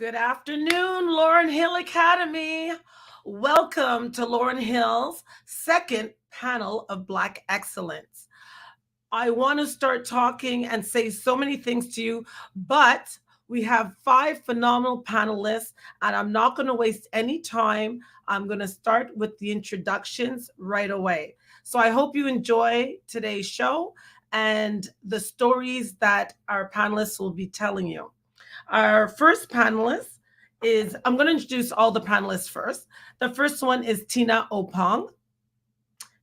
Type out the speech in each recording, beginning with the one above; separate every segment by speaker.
Speaker 1: Good afternoon, LaurenHill Academy. Welcome to LaurenHill's second panel of Black Excellence. I want to start talking and say so many things to you, but we have five phenomenal panelists, and I'm not going to waste any time. I'm going to start with the introductions right away. So I hope you enjoy today's show and the stories that our panelists will be telling you. Our first panelist is, I'm going to introduce all the panelists first. The first one is Tina Opong.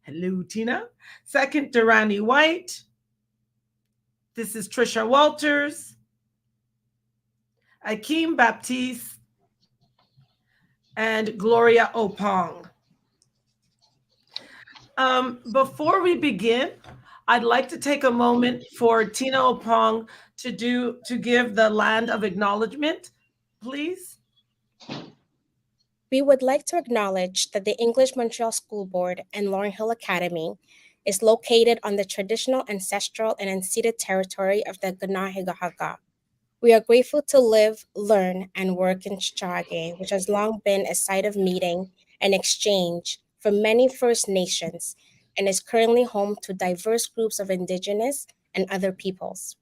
Speaker 1: Hello, Tina. Second, Durrani White. This is Trisha Walters, Akeem Baptiste, and Gloria Opong. Before we begin, I'd like to take a moment for Tina Opong to give the land of acknowledgement, please.
Speaker 2: We would like to acknowledge that the English Montreal School Board and LaurenHill Academy is located on the traditional, ancestral, and unceded territory of the Kanien'kehá:ka. We are grateful to live, learn, and work in Tiohtià:ke, which has long been a site of meeting and exchange for many First Nations and is currently home to diverse groups of Indigenous and other peoples.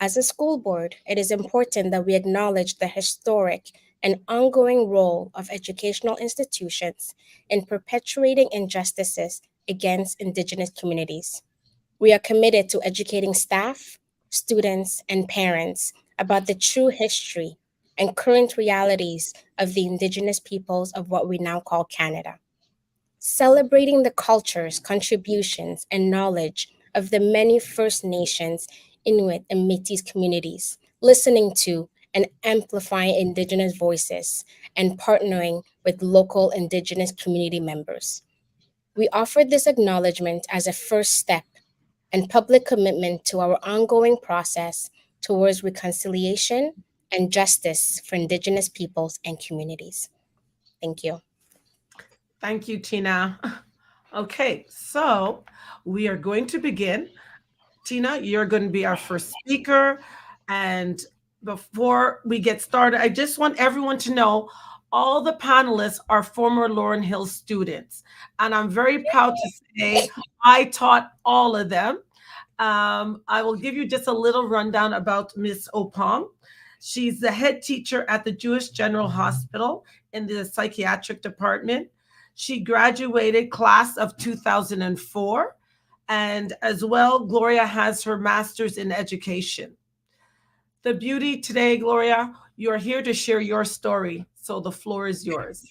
Speaker 2: As a school board, it is important that we acknowledge the historic and ongoing role of educational institutions in perpetuating injustices against Indigenous communities. We are committed to educating staff, students, and parents about the true history and current realities of the Indigenous peoples of what we now call Canada. Celebrating the cultures, contributions, and knowledge of the many First Nations, Inuit, and Métis communities, listening to and amplifying Indigenous voices, and partnering with local Indigenous community members. We offer this acknowledgement as a first step and public commitment to our ongoing process towards reconciliation and justice for Indigenous peoples and communities. Thank you.
Speaker 1: Thank you, Tina. Okay, so we are going to begin. Tina, you're going to be our first speaker. And before we get started, I just want everyone to know all the panelists are former Lauren Hill students. And I'm very proud to say I taught all of them. I will give you just a little rundown about Miss Opong. She's the head teacher at the Jewish General Hospital in the psychiatric department. She graduated class of 2004. And as well, Gloria has her master's in education. The beauty today, Gloria, you're here to share your story. So the floor is yours.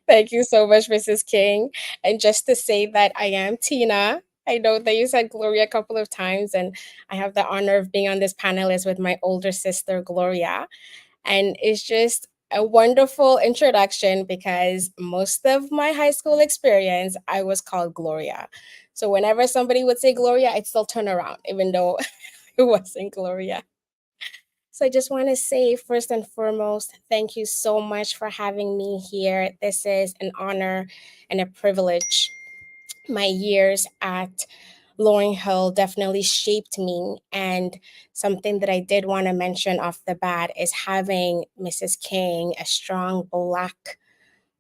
Speaker 2: Thank you so much, Mrs. King. And just to say that I am Tina. I know that you said Gloria a couple of times, and I have the honor of being on this panel is with my older sister, Gloria. And it's just a wonderful introduction because most of my high school experience, I was called Gloria. So whenever somebody would say Gloria, I'd still turn around, even though it wasn't Gloria. So I just want to say, first and foremost, thank you so much for having me here. This is an honor and a privilege. My years at LaurenHill definitely shaped me. And something that I did want to mention off the bat is having Mrs. King, a strong Black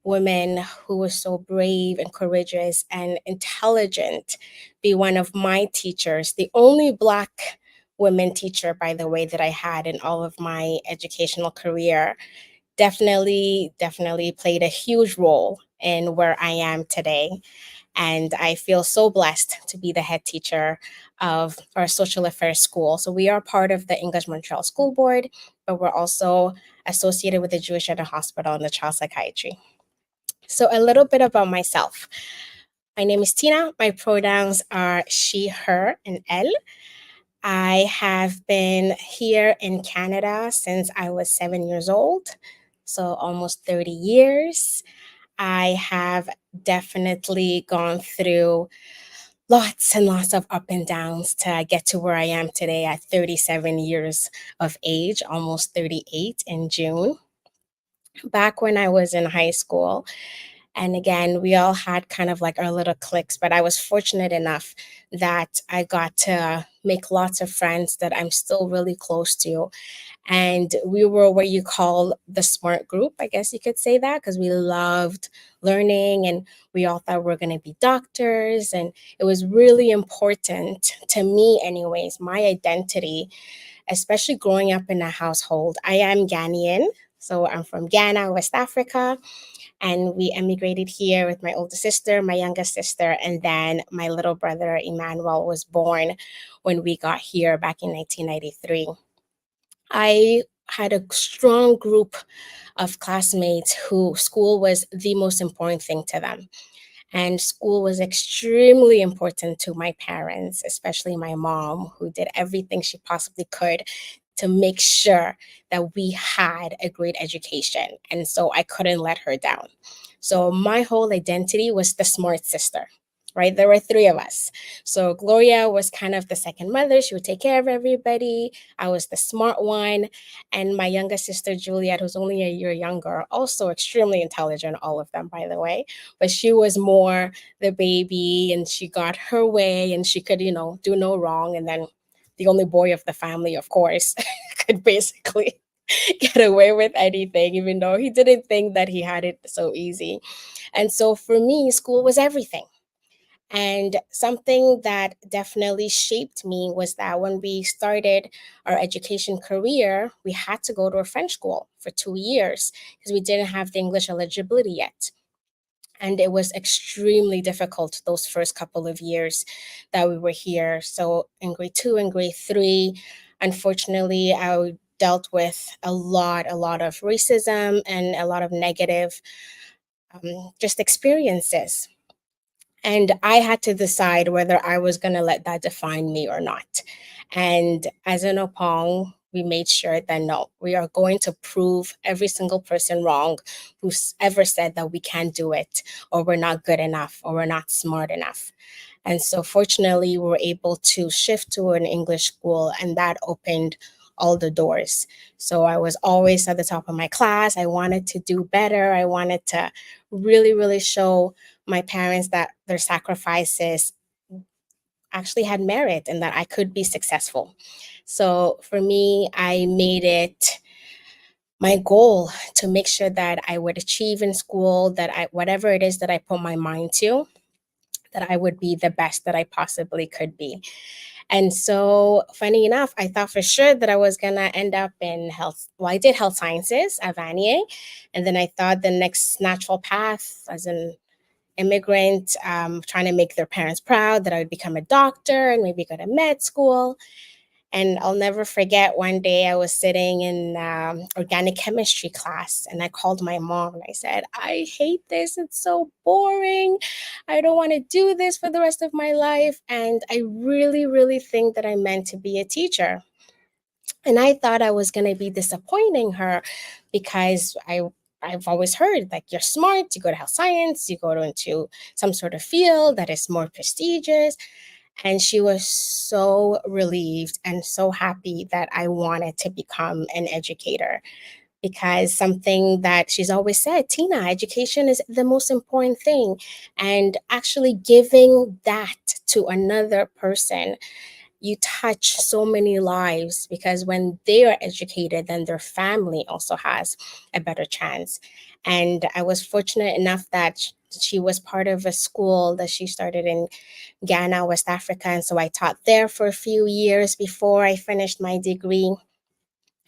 Speaker 2: woman who was so brave and courageous and intelligent, be one of my teachers, the only Black women teacher, by the way, that I had in all of my educational career, definitely played a huge role in where I am today. And I feel so blessed to be the head teacher of our social affairs school. So we are part of the English Montreal School Board, but we're also associated with the Jewish General Hospital and the child psychiatry. So a little bit about myself. My name is Tina. My pronouns are she, her, and elle. I have been here in Canada since I was 7 years old, so almost 30 years. I have definitely gone through lots and lots of up and downs to get to where I am today at 37 years of age, almost 38 in June. Back when I was in high school, and again, we all had kind of like our little cliques, but I was fortunate enough that I got to make lots of friends that I'm still really close to. And we were what you call the smart group, I guess you could say that, because we loved learning and we all thought we were going to be doctors. And it was really important to me, anyways, my identity, especially growing up in a household. I am Ghanaian. So I'm from Ghana, West Africa, and we emigrated here with my older sister, my younger sister, and then my little brother Emmanuel was born when we got here back in 1993. I had a strong group of classmates who school was the most important thing to them. And school was extremely important to my parents, especially my mom, who did everything she possibly could to make sure that we had a great education. And so I couldn't let her down. So my whole identity was the smart sister, right? There were three of us. So Gloria was kind of the second mother. She would take care of everybody. I was the smart one. And my younger sister, Juliet, who's only a year younger, also extremely intelligent, all of them, by the way, but she was more the baby and she got her way and she could, do no wrong. And then the only boy of the family, of course, could basically get away with anything, even though he didn't think that he had it so easy. And so for me, school was everything. And something that definitely shaped me was that when we started our education career, we had to go to a French school for 2 years because we didn't have the English eligibility yet. And it was extremely difficult those first couple of years that we were here. So in grade two and grade three, unfortunately, I dealt with a lot of racism and a lot of negative just experiences. And I had to decide whether I was going to let that define me or not. And as an Opong, we made sure that no, we are going to prove every single person wrong who's ever said that we can't do it, or we're not good enough, or we're not smart enough. And so, fortunately, we were able to shift to an English school, and that opened all the doors. So, I was always at the top of my class. I wanted to do better. I wanted to really, really show my parents that their sacrifices actually had merit and that I could be successful. So for me, I made it my goal to make sure that I would achieve in school, that I whatever it is that I put my mind to, that I would be the best that I possibly could be. And so, funny enough, I thought for sure that I was going to end up in health. Well, I did health sciences at Vanier. And then I thought the next natural path as an immigrant trying to make their parents proud, that I would become a doctor and maybe go to med school. And I'll never forget one day I was sitting in organic chemistry class and I called my mom and I said, I hate this. It's so boring. I don't want to do this for the rest of my life. And I really, really think that I'm meant to be a teacher. And I thought I was going to be disappointing her because I've always heard like you're smart, you go to health science, you go into some sort of field that is more prestigious. And she was so relieved and so happy that I wanted to become an educator because something that she's always said, Tina, education is the most important thing. And actually giving that to another person, you touch so many lives because when they are educated, then their family also has a better chance. And I was fortunate enough that she was part of a school that she started in Ghana, West Africa. And so I taught there for a few years before I finished my degree.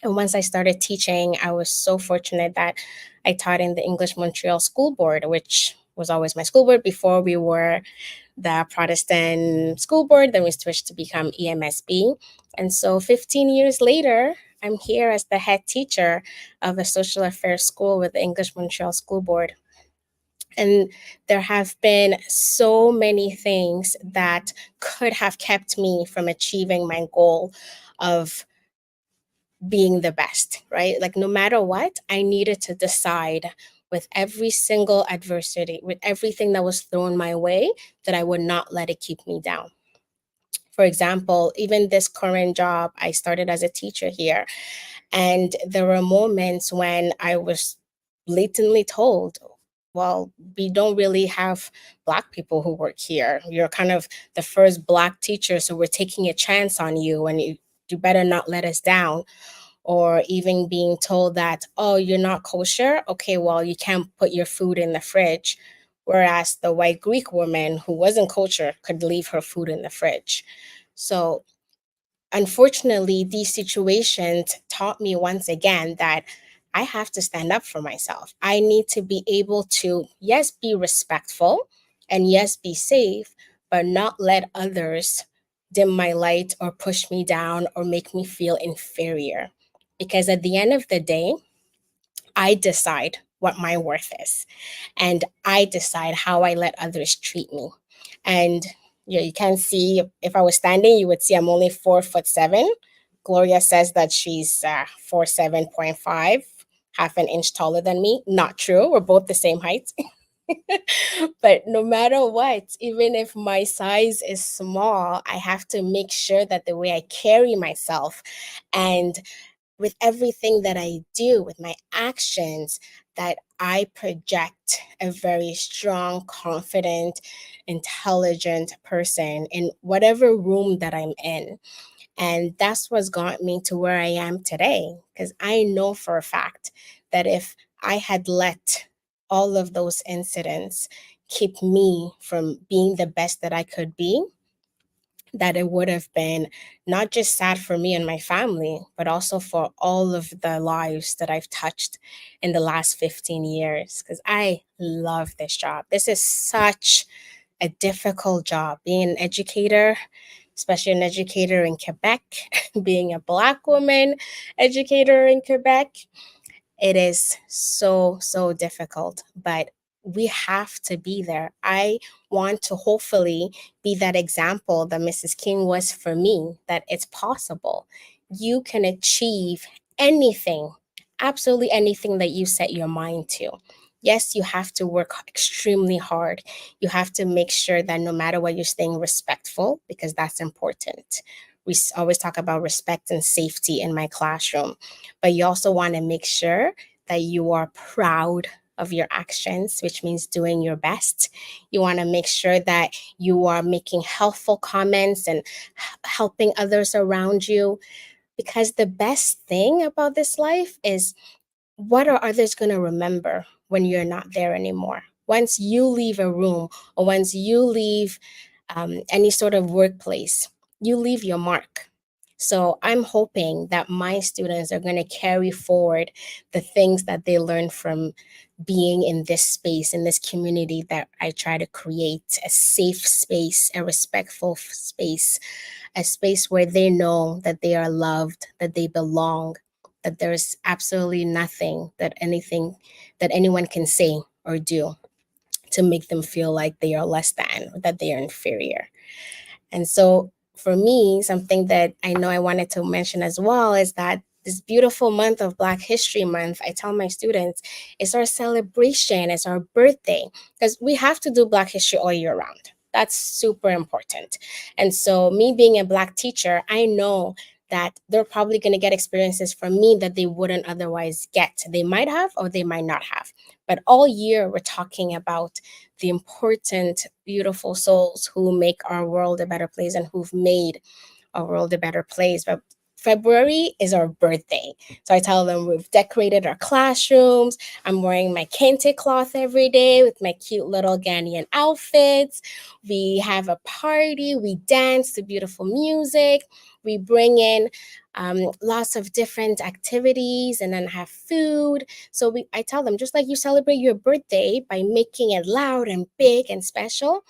Speaker 2: And once I started teaching, I was so fortunate that I taught in the English Montreal School Board, which was always my school board before we were the Protestant school board. Then we switched to become EMSB. And so 15 years later, I'm here as the head teacher of a social affairs school with the English Montreal School Board. And there have been so many things that could have kept me from achieving my goal of being the best, right? Like, no matter what, I needed to decide with every single adversity, with everything that was thrown my way, that I would not let it keep me down. For example, even this current job, I started as a teacher here. And there were moments when I was blatantly told, well, we don't really have Black people who work here. You're kind of the first Black teacher, so we're taking a chance on you, and you better not let us down. Or even being told that, oh, you're not kosher, okay, well, you can't put your food in the fridge. Whereas the white Greek woman who wasn't kosher could leave her food in the fridge. So unfortunately, these situations taught me once again that I have to stand up for myself. I need to be able to, yes, be respectful and yes, be safe, but not let others dim my light or push me down or make me feel inferior. Because at the end of the day, I decide what my worth is, and I decide how I let others treat me. And you can see, if I was standing, you would see I'm only 4'7". Gloria says that she's 4'7.5", half an inch taller than me. Not true. We're both the same height. But no matter what, even if my size is small, I have to make sure that the way I carry myself and with everything that I do, with my actions, that I project a very strong, confident, intelligent person in whatever room that I'm in. And that's what's got me to where I am today. Because I know for a fact that if I had let all of those incidents keep me from being the best that I could be, that it would have been not just sad for me and my family, but also for all of the lives that I've touched in the last 15 years. Because I love this job. This is such a difficult job. Being an educator, especially an educator in Quebec, being a Black woman educator in Quebec, it is so, so difficult, but we have to be there. I want to hopefully be that example that Mrs. King was for me, that it's possible. You can achieve anything, absolutely anything that you set your mind to. Yes, you have to work extremely hard. You have to make sure that no matter what, you're staying respectful, because that's important. We always talk about respect and safety in my classroom, but you also want to make sure that you are proud of your actions, which means doing your best. You want to make sure that you are making helpful comments and helping others around you, because the best thing about this life is, what are others going to remember when you're not there anymore? Once you leave a room, or once you leave any sort of workplace, you leave your mark. So I'm hoping that my students are going to carry forward the things that they learn from being in this space, in this community that I try to create, a safe space, a respectful space, a space where they know that they are loved, that they belong, that there's absolutely nothing that anyone can say or do to make them feel like they are less than, or that they are inferior. And so for me, something that I know I wanted to mention as well is that this beautiful month of Black History Month, I tell my students, it's our celebration, it's our birthday, because we have to do Black history all year round. That's super important. And so, me being a Black teacher, I know that they're probably going to get experiences from me that they wouldn't otherwise get. They might have or they might not have. But all year, we're talking about the important, beautiful souls who make our world a better place and who've made our world a better place. But February is our birthday. So I tell them we've decorated our classrooms. I'm wearing my kente cloth every day with my cute little Ghanaian outfits. We have a party. We dance to beautiful music. We bring in lots of different activities and then have food. So I tell them, just like you celebrate your birthday by making it loud and big and special,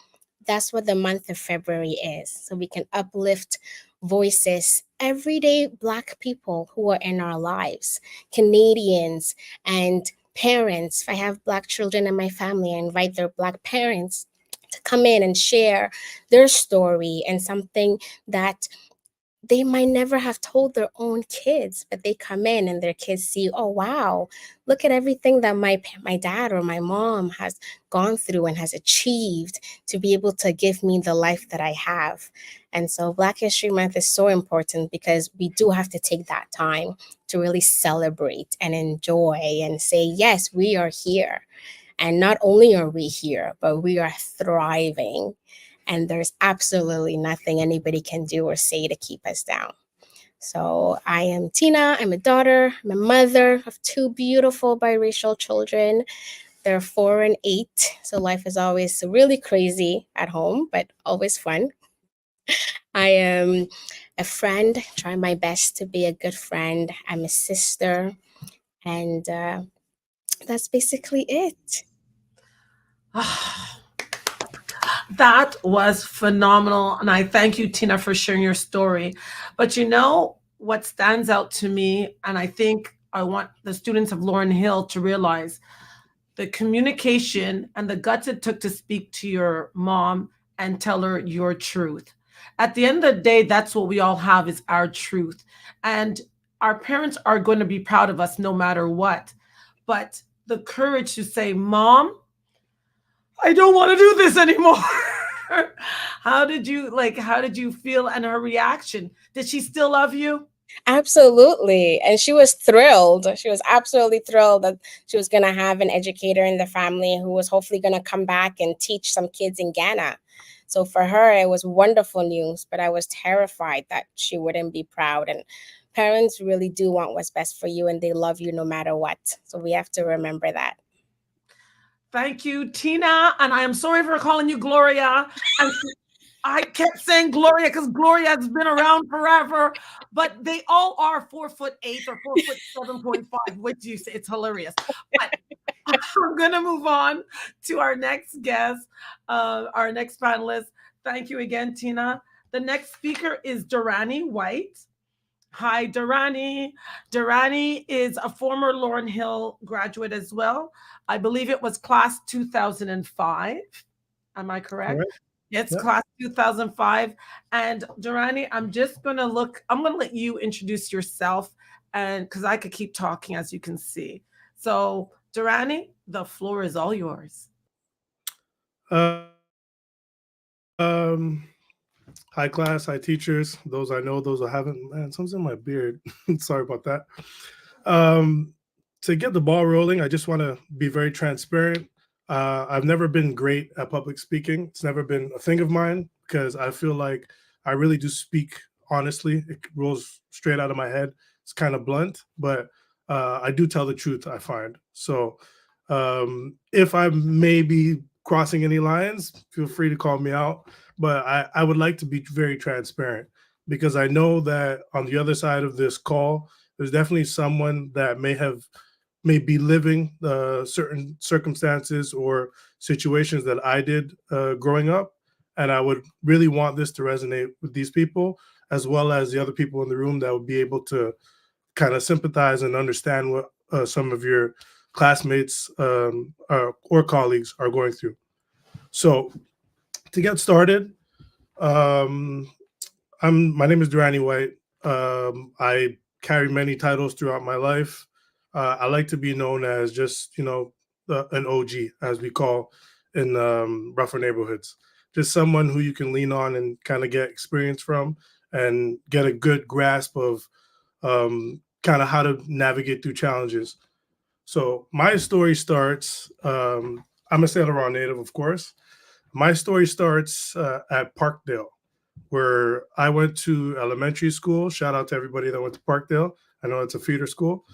Speaker 2: that's what the month of February is. So we can uplift voices, everyday Black people who are in our lives, Canadians and parents. If I have Black children in my family, I invite their Black parents to come in and share their story and something that they might never have told their own kids, but they come in and their kids see, oh wow, look at everything that my dad or my mom has gone through and has achieved to be able to give me the life that I have. And so Black History Month is so important because we do have to take that time to really celebrate and enjoy and say, yes, we are here. And not only are we here, but we are thriving. And there's absolutely nothing anybody can do or say to keep us down. So I am Tina. I'm a daughter. I'm a mother of two beautiful biracial children. They're 4 and 8. So life is always really crazy at home, but always fun. I am a friend, try my best to be a good friend. I'm a sister, and that's basically it.
Speaker 1: That was phenomenal. And I thank you, Tina, for sharing your story. But you know what stands out to me, and I think I want the students of Lauren Hill to realize the communication and the guts it took to speak to your mom and tell her your truth. At the end of the day, that's what we all have is our truth. And our parents are going to be proud of us no matter what. But the courage to say, Mom, I don't want to do this anymore. How did you feel and her reaction? Did she still love you?
Speaker 2: Absolutely. And she was thrilled. She was absolutely thrilled that she was going to have an educator in the family who was hopefully going to come back and teach some kids in Ghana. So for her, it was wonderful news, but I was terrified that she wouldn't be proud. And parents really do want what's best for you and they love you no matter what. So we have to remember that.
Speaker 1: Thank you, Tina. And I am sorry for calling you Gloria. And I kept saying Gloria because Gloria has been around forever, but they all are 4'8" or 4'7.5. What do you say? It's hilarious. But I'm gonna move on to our next guest, our next panelist. Thank you again, Tina. The next speaker is Durrani White. Hi, Durrani. Durrani is a former Lauren Hill graduate as well. I believe it was class 2005. Am I correct?
Speaker 3: Correct.
Speaker 1: It's
Speaker 3: Yep.
Speaker 1: class 2005. And Durrani, I'm going to let you introduce yourself and because I could keep talking as you can see. So, Durrani, the floor is all yours.
Speaker 3: Hi class, hi teachers, those I know, those I haven't. Man, something's in my beard. Sorry about that. Um, to get the ball rolling, I just want to be very transparent. I've never been great at public speaking. It's never been a thing of mine because I feel like I really do speak honestly. It rolls straight out of my head. It's kind of blunt, but I do tell the truth, I find. So if I may be crossing any lines, feel free to call me out. But I would like to be very transparent because I know that on the other side of this call, there's definitely someone that may be living certain circumstances or situations that I did growing up, and I would really want this to resonate with these people as well as the other people in the room that would be able to kind of sympathize and understand what some of your classmates or colleagues are going through. So to get started, um, my name is Durrani White. I carry many titles throughout my life. I like to be known as just an OG, as we call in rougher neighborhoods. Just someone who you can lean on and kind of get experience from and get a good grasp of kind of how to navigate through challenges. So my story starts. I'm a Saint Laurent native, of course. My story starts at Parkdale, where I went to elementary school. Shout out to everybody that went to Parkdale. I know it's a feeder school.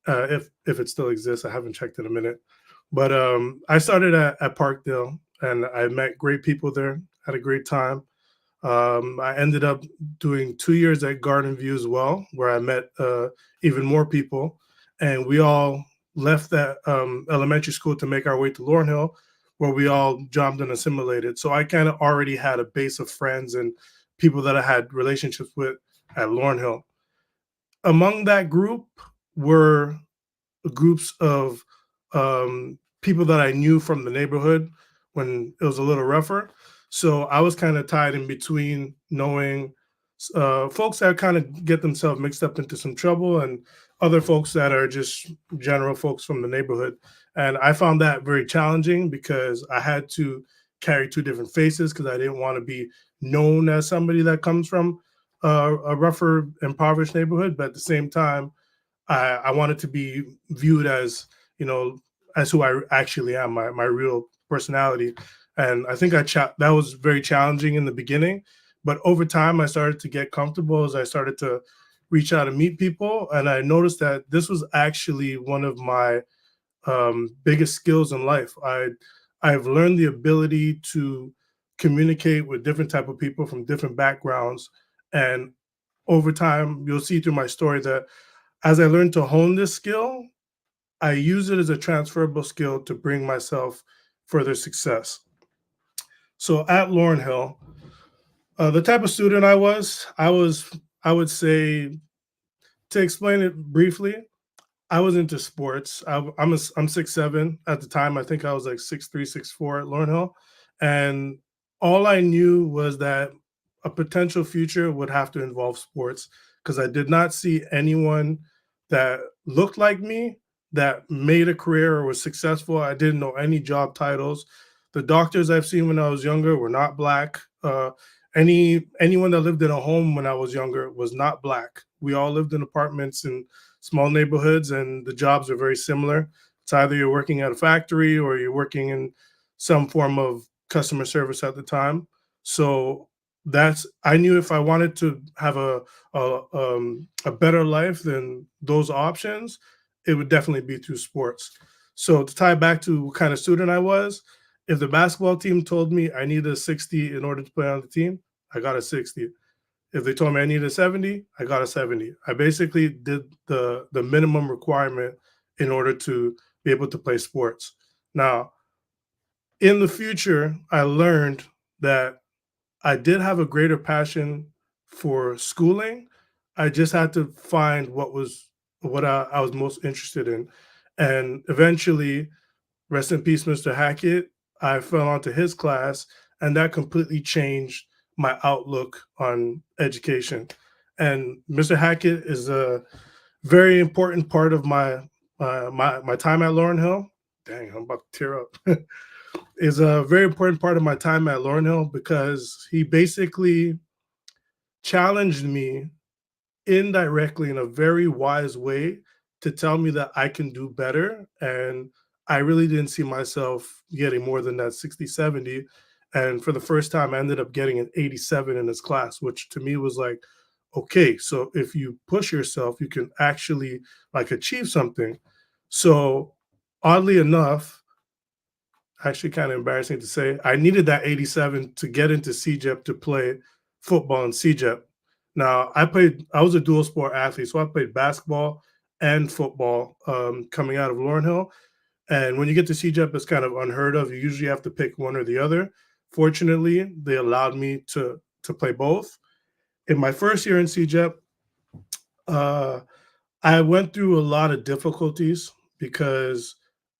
Speaker 3: If it still exists, I haven't checked in a minute. But I started at Parkdale, and I met great people there. Had a great time. I ended up doing 2 years at Garden View as well, where I met even more people, and we all left that elementary school to make our way to LaurenHill, where we all jumped and assimilated. So I kind of already had a base of friends and people that I had relationships with at LaurenHill. Among that group were groups of people that I knew from the neighborhood when it was a little rougher. So I was kind of tied in between knowing folks that kind of get themselves mixed up into some trouble and other folks that are just general folks from the neighborhood. And I found that very challenging because I had to carry two different faces because I didn't want to be known as somebody that comes from a rougher, impoverished neighborhood. But at the same time, I wanted to be viewed as, you know, as who I actually am, my real personality. And I think that was very challenging in the beginning, but over time I started to get comfortable as I started to reach out and meet people, and I noticed that this was actually one of my biggest skills in life. I've learned the ability to communicate with different type of people from different backgrounds, and over time you'll see through my story that as I learned to hone this skill, I use it as a transferable skill to bring myself further success. So at LaurenHill, the type of student I would say, to explain it briefly, I was into sports. I'm 6'7" at the time. I think I was like 6'3", 6'4" at LaurenHill, and all I knew was that a potential future would have to involve sports because I did not see anyone that looked like me that made a career or was successful. I didn't know any job titles. The doctors I've seen when I was younger were not black. Anyone that lived in a home when I was younger was not black. We all lived in apartments and small neighborhoods, and the jobs are very similar. It's either you're working at a factory or you're working in some form of customer service at the time. So that's I knew if I wanted to have a better life than those options, it would definitely be through sports. So to tie back to what kind of student I was, if the basketball team told me I needed a 60 in order to play on the team, I got a 60. If they told me I needed a 70, I got a 70. I basically did the minimum requirement in order to be able to play sports. Now, in the future, I learned that I did have a greater passion for schooling. I just had to find what I was most interested in. And eventually, rest in peace, Mr. Hackett, I fell onto his class, and that completely changed my outlook on education. And Mr. Hackett is a very important part of my time at LaurenHill. Dang, I'm about to tear up. Is a very important part of my time at LaurenHill because he basically challenged me indirectly in a very wise way to tell me that I can do better. And I really didn't see myself getting more than that 60, 70. And for the first time, I ended up getting an 87 in this class, which to me was like, okay, so if you push yourself, you can actually like achieve something. So oddly enough, actually kind of embarrassing to say, I needed that 87 to get into CJEP to play football in CJEP. Now, I was a dual sport athlete, so I played basketball and football coming out of LaurenHill. And when you get to CJEP, it's kind of unheard of. You usually have to pick one or the other. Fortunately, they allowed me to play both. In my first year in CJEP, uh, I went through a lot of difficulties because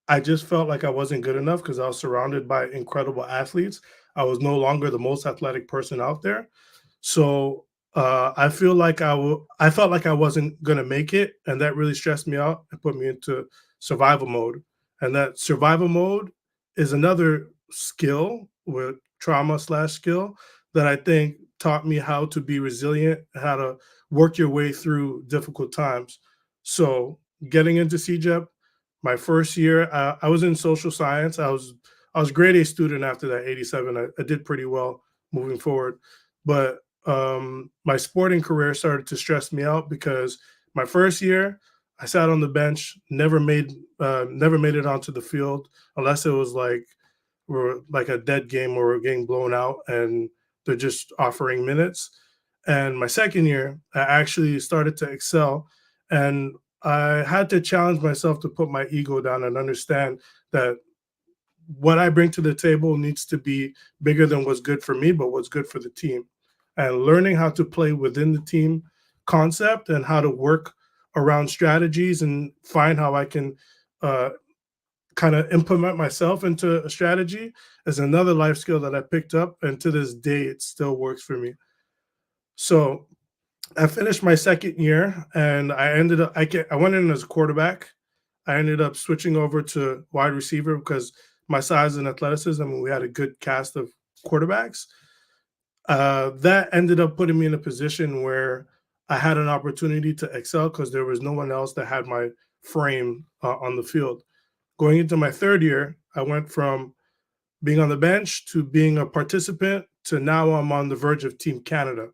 Speaker 3: I just felt like I wasn't good enough because I was surrounded by incredible athletes. I was no longer the most athletic person out there. So I feel like I felt like I wasn't gonna make it, and that really stressed me out and put me into survival mode. And that survival mode is another skill with trauma slash skill that I think taught me how to be resilient, how to work your way through difficult times. So getting into CJEP, my first year, I was in social science. I was grade A student after that 87. I did pretty well moving forward, but my sporting career started to stress me out because my first year I sat on the bench, never made it onto the field unless it was like we're like a dead game where we're getting blown out and they're just offering minutes. And my second year, I actually started to excel, and I had to challenge myself to put my ego down and understand that what I bring to the table needs to be bigger than what's good for me, but what's good for the team. And learning how to play within the team concept and how to work around strategies and find how I can uh, kind of implement myself into a strategy is another life skill that I picked up. And to this day, it still works for me. So I finished my second year and I went in as a quarterback. I ended up switching over to wide receiver because my size and athleticism, and we had a good cast of quarterbacks. That ended up putting me in a position where I had an opportunity to excel because there was no one else that had my frame on the field. Going into my third year, I went from being on the bench to being a participant to now I'm on the verge of Team Canada.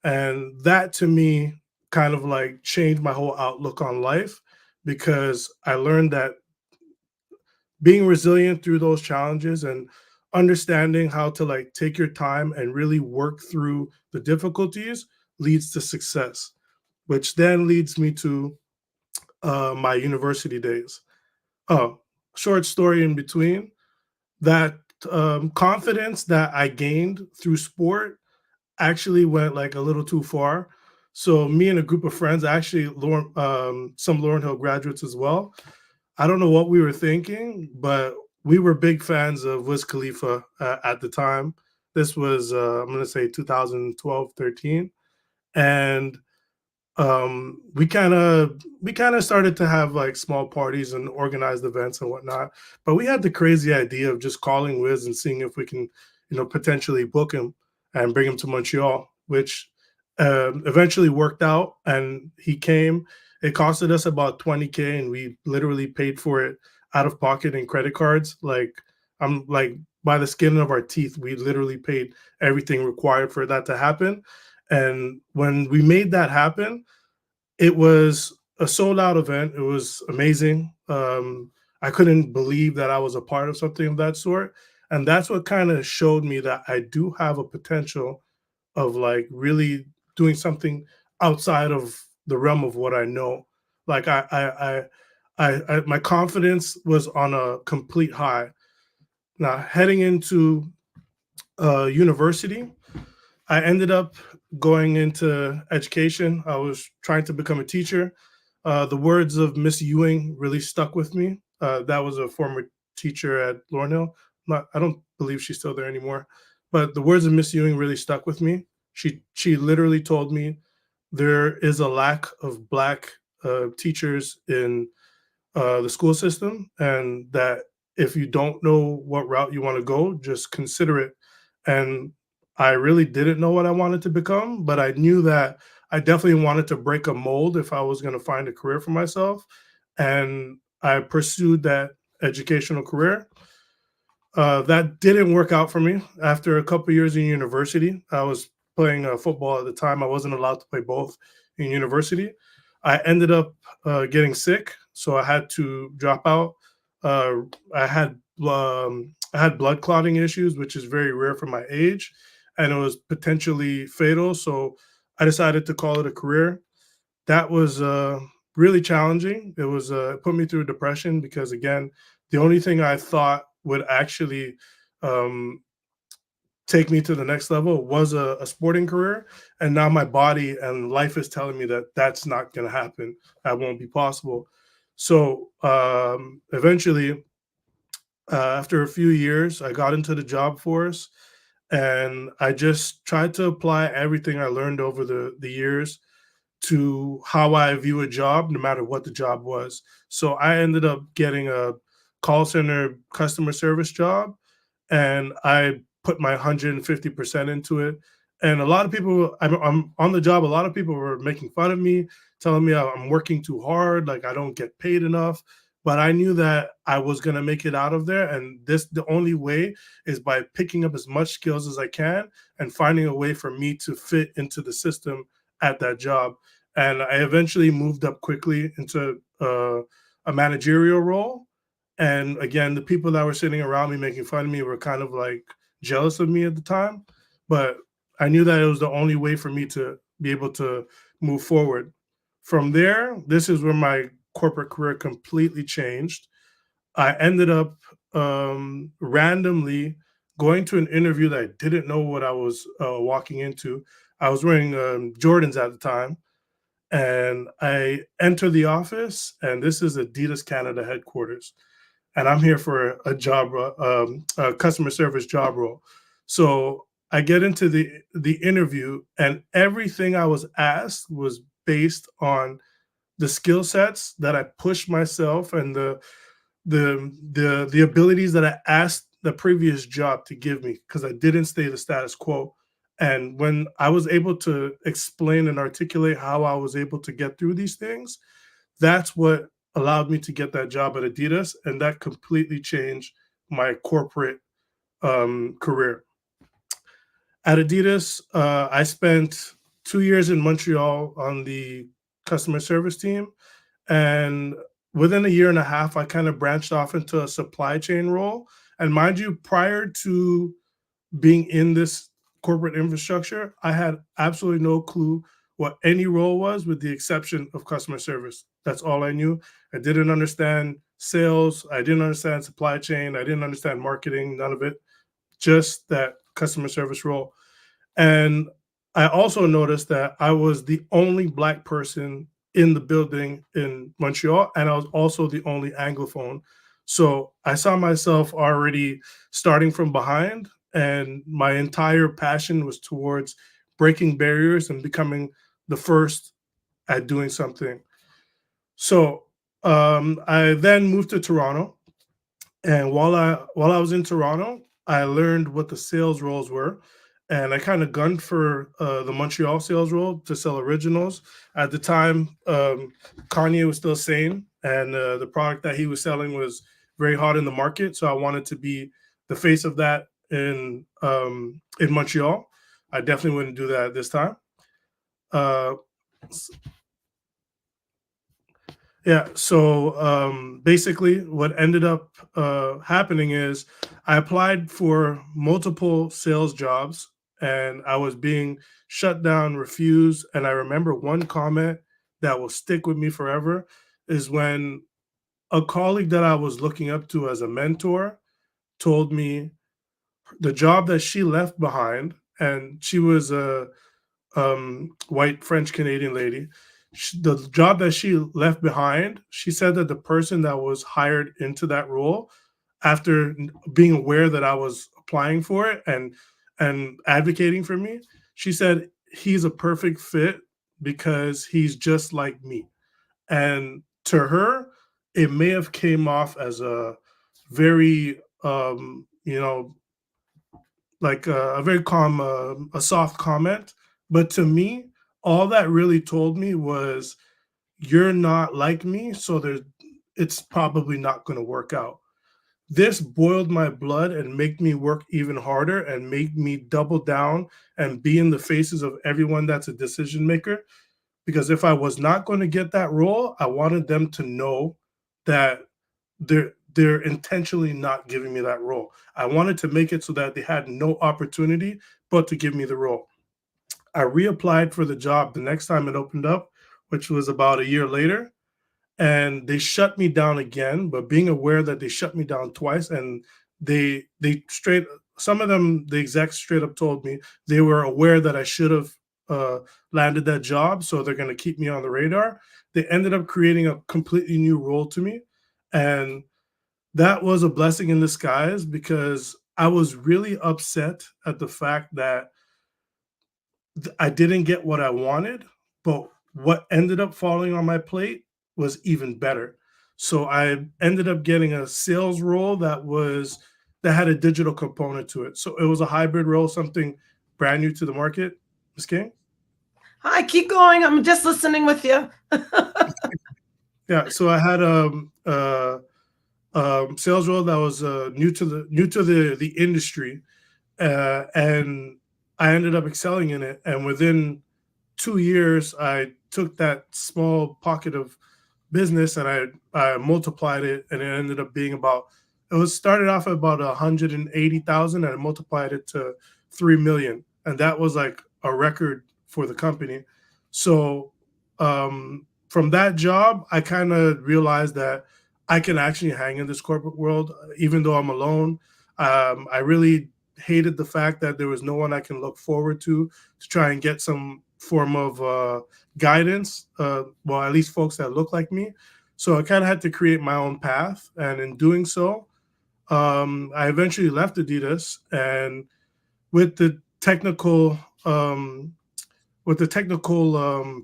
Speaker 3: And that to me kind of like changed my whole outlook on life because I learned that being resilient through those challenges and understanding how to like take your time and really work through the difficulties leads to success, which then leads me to my university days. Oh, short story in between that confidence that I gained through sport actually went like a little too far. So me and a group of friends, actually some LaurenHill graduates as well. I don't know what we were thinking, but we were big fans of Wiz Khalifa at the time. This was I'm gonna say 2012, 13, and we kind of started to have like small parties and organized events and whatnot. But we had the crazy idea of just calling Wiz and seeing if we can, potentially book him and bring him to Montreal, which eventually worked out. And he came. It costed us about 20K, and we literally paid for it out of pocket in credit cards. Like I'm like by the skin of our teeth, we literally paid everything required for that to happen. And when we made that happen, it was a sold out event. It was amazing. I couldn't believe that I was a part of something of that sort. And that's what kind of showed me that I do have a potential of like really doing something outside of the realm of what I know. Like my confidence was on a complete high. Now heading into university, I ended up going into education. I was trying to become a teacher. The words of Miss Ewing really stuck with me. That was a former teacher at LaurenHill. I don't believe she's still there anymore. But the words of Miss Ewing really stuck with me. She literally told me there is a lack of black teachers in the school system, and that if you don't know what route you want to go, just consider it. And I really didn't know what I wanted to become, but I knew that I definitely wanted to break a mold if I was going to find a career for myself. And I pursued that educational career. That didn't work out for me. After a couple years in university, I was playing football at the time. I wasn't allowed to play both in university. I ended up getting sick, so I had to drop out. Uh, I had blood clotting issues, which is very rare for my age, and it was potentially fatal. So I decided to call it a career. That was really challenging. It put me through depression because again, the only thing I thought would actually um, take me to the next level was a sporting career, and now my body and life is telling me that that's not going to happen. That won't be possible. So eventually, after a few years, I got into the job force, and I just tried to apply everything I learned over the years to how I view a job, no matter what the job was. So I ended up getting a call center customer service job, and I put my 150% into it. And a lot of people, I'm on the job, a lot of people were making fun of me, telling me I'm working too hard, like I don't get paid enough. But I knew that I was going to make it out of there. And the only way is by picking up as much skills as I can and finding a way for me to fit into the system at that job. And I eventually moved up quickly into a managerial role. And again, the people that were sitting around me making fun of me were kind of like jealous of me at the time. But I knew that it was the only way for me to be able to move forward. From there, this is where my corporate career completely changed. I ended up randomly going to an interview that I didn't know what I was walking into. I was wearing Jordans at the time, and I enter the office, and this is Adidas Canada headquarters, and I'm here for a customer service job role. So I get into the interview, and everything I was asked was based on the skill sets that I pushed myself and the abilities that I asked the previous job to give me because I didn't stay the status quo. And when I was able to explain and articulate how I was able to get through these things, that's what allowed me to get that job at Adidas, and that completely changed my corporate career. At Adidas, I spent 2 years in Montreal on the customer service team, and within a year and a half, I kind of branched off into a supply chain role. And mind you, prior to being in this corporate infrastructure, I had absolutely no clue what any role was, with the exception of customer service. That's all I knew. I didn't understand sales. I didn't understand supply chain. I didn't understand marketing, none of it, just that customer service role. And I also noticed that I was the only Black person in the building in Montreal, and I was also the only Anglophone. So I saw myself already starting from behind, and my entire passion was towards breaking barriers and becoming the first at doing something. So I then moved to Toronto, and while I was in Toronto, I learned what the sales roles were, and I kind of gunned for the Montreal sales role to sell originals. At the time, Kanye was still sane, and the product that he was selling was very hot in the market. So I wanted to be the face of that in Montreal. I definitely wouldn't do that at this time. Uh, Yeah. So basically, what ended up happening is I applied for multiple sales jobs, and I was being shut down, refused. And I remember one comment that will stick with me forever is when a colleague that I was looking up to as a mentor told me the job that she left behind, and she was a white French Canadian lady. The job that she left behind, she said that the person that was hired into that role, after being aware that I was applying for it and advocating for me, she said he's a perfect fit because he's just like me. And to her, it may have came off as a very like a very calm, a soft comment. But to me, all that really told me was, you're not like me, so it's probably not going to work out. This boiled my blood and make me work even harder and make me double down and be in the faces of everyone that's a decision maker. Because if I was not going to get that role, I wanted them to know that they're intentionally not giving me that role. I wanted to make it so that they had no opportunity but to give me the role. I reapplied for the job the next time it opened up, which was about a year later, and they shut me down again. But being aware that they shut me down twice, and they straight some of them, the execs straight up told me they were aware that I should have uh, landed that job, so they're going to keep me on the radar. They ended up creating a completely new role to me, and that was a blessing in disguise because I was really upset at the fact that I didn't get what I wanted, but what ended up falling on my plate was even better. So I ended up getting a sales role that had a digital component to it. So it was a hybrid role, something brand new to the market. Ms. King?
Speaker 1: Hi, keep going. I'm just listening with you.
Speaker 3: Yeah. So I had sales role that was new to the industry, and I ended up excelling in it. And within 2 years, I took that small pocket of business and I multiplied it, and it ended up being about, it was started off at about 180,000, and I multiplied it to 3 million, and that was like a record for the company. So from that job, I kind of realized that I can actually hang in this corporate world, even though I'm alone. I really hated the fact that there was no one I can look forward to try and get some form of guidance. Well, at least folks that look like me. So I kind of had to create my own path, and in doing so, I eventually left Adidas, and with the technical um, with the technical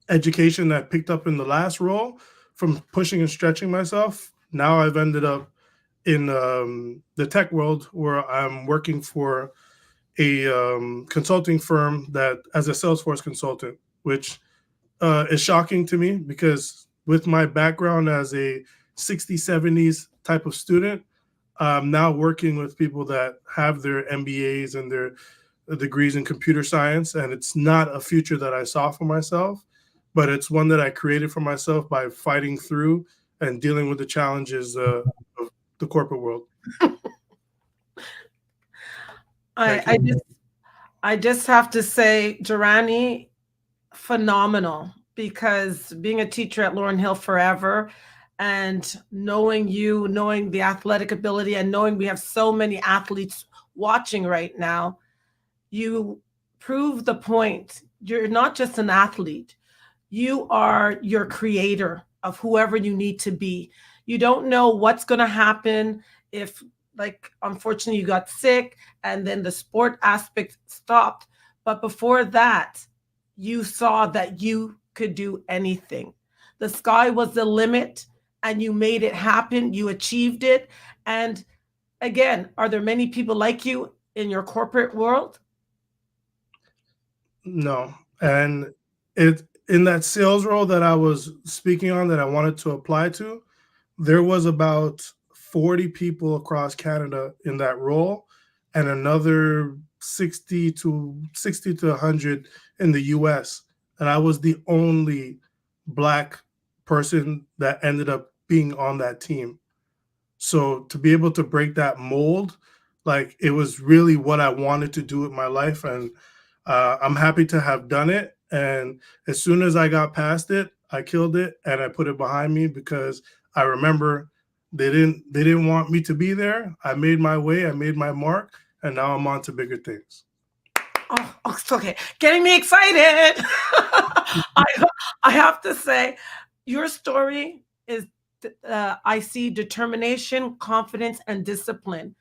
Speaker 3: education that I picked up in the last role from pushing and stretching myself, now I've ended up in the tech world where I'm working for a consulting firm that as a Salesforce consultant, which is shocking to me because with my background as a 60s, 70s type of student, I'm now working with people that have their MBAs and their degrees in computer science. And it's not a future that I saw for myself, but it's one that I created for myself by fighting through and dealing with the challenges of the corporate world.
Speaker 1: I,
Speaker 3: Thank
Speaker 1: I
Speaker 3: you.
Speaker 1: just I just have to say, Durrani, phenomenal, because being a teacher at LaurenHill forever and knowing you, knowing the athletic ability, and knowing we have so many athletes watching right now, you prove the point. You're not just an athlete, you are your creator of whoever you need to be. You don't know what's going to happen if, like, unfortunately, you got sick and then the sport aspect stopped. But before that, you saw that you could do anything. The sky was the limit and you made it happen. You achieved it. And again, are there many people like you in your corporate world?
Speaker 3: No. And it in that sales role that I was speaking on that I wanted to apply to, there was about 40 people across Canada in that role and another 60 to 100 in the US. And I was the only black person that ended up being on that team. So to be able to break that mold, like it was really what I wanted to do with my life, and I'm happy to have done it. And as soon as I got past it, I killed it and I put it behind me because I remember they didn't want me to be there. I made my way, I made my mark, and now I'm on to bigger things.
Speaker 1: Oh, it's okay. Getting me excited. I I have to say, your story is. I see determination, confidence, and discipline.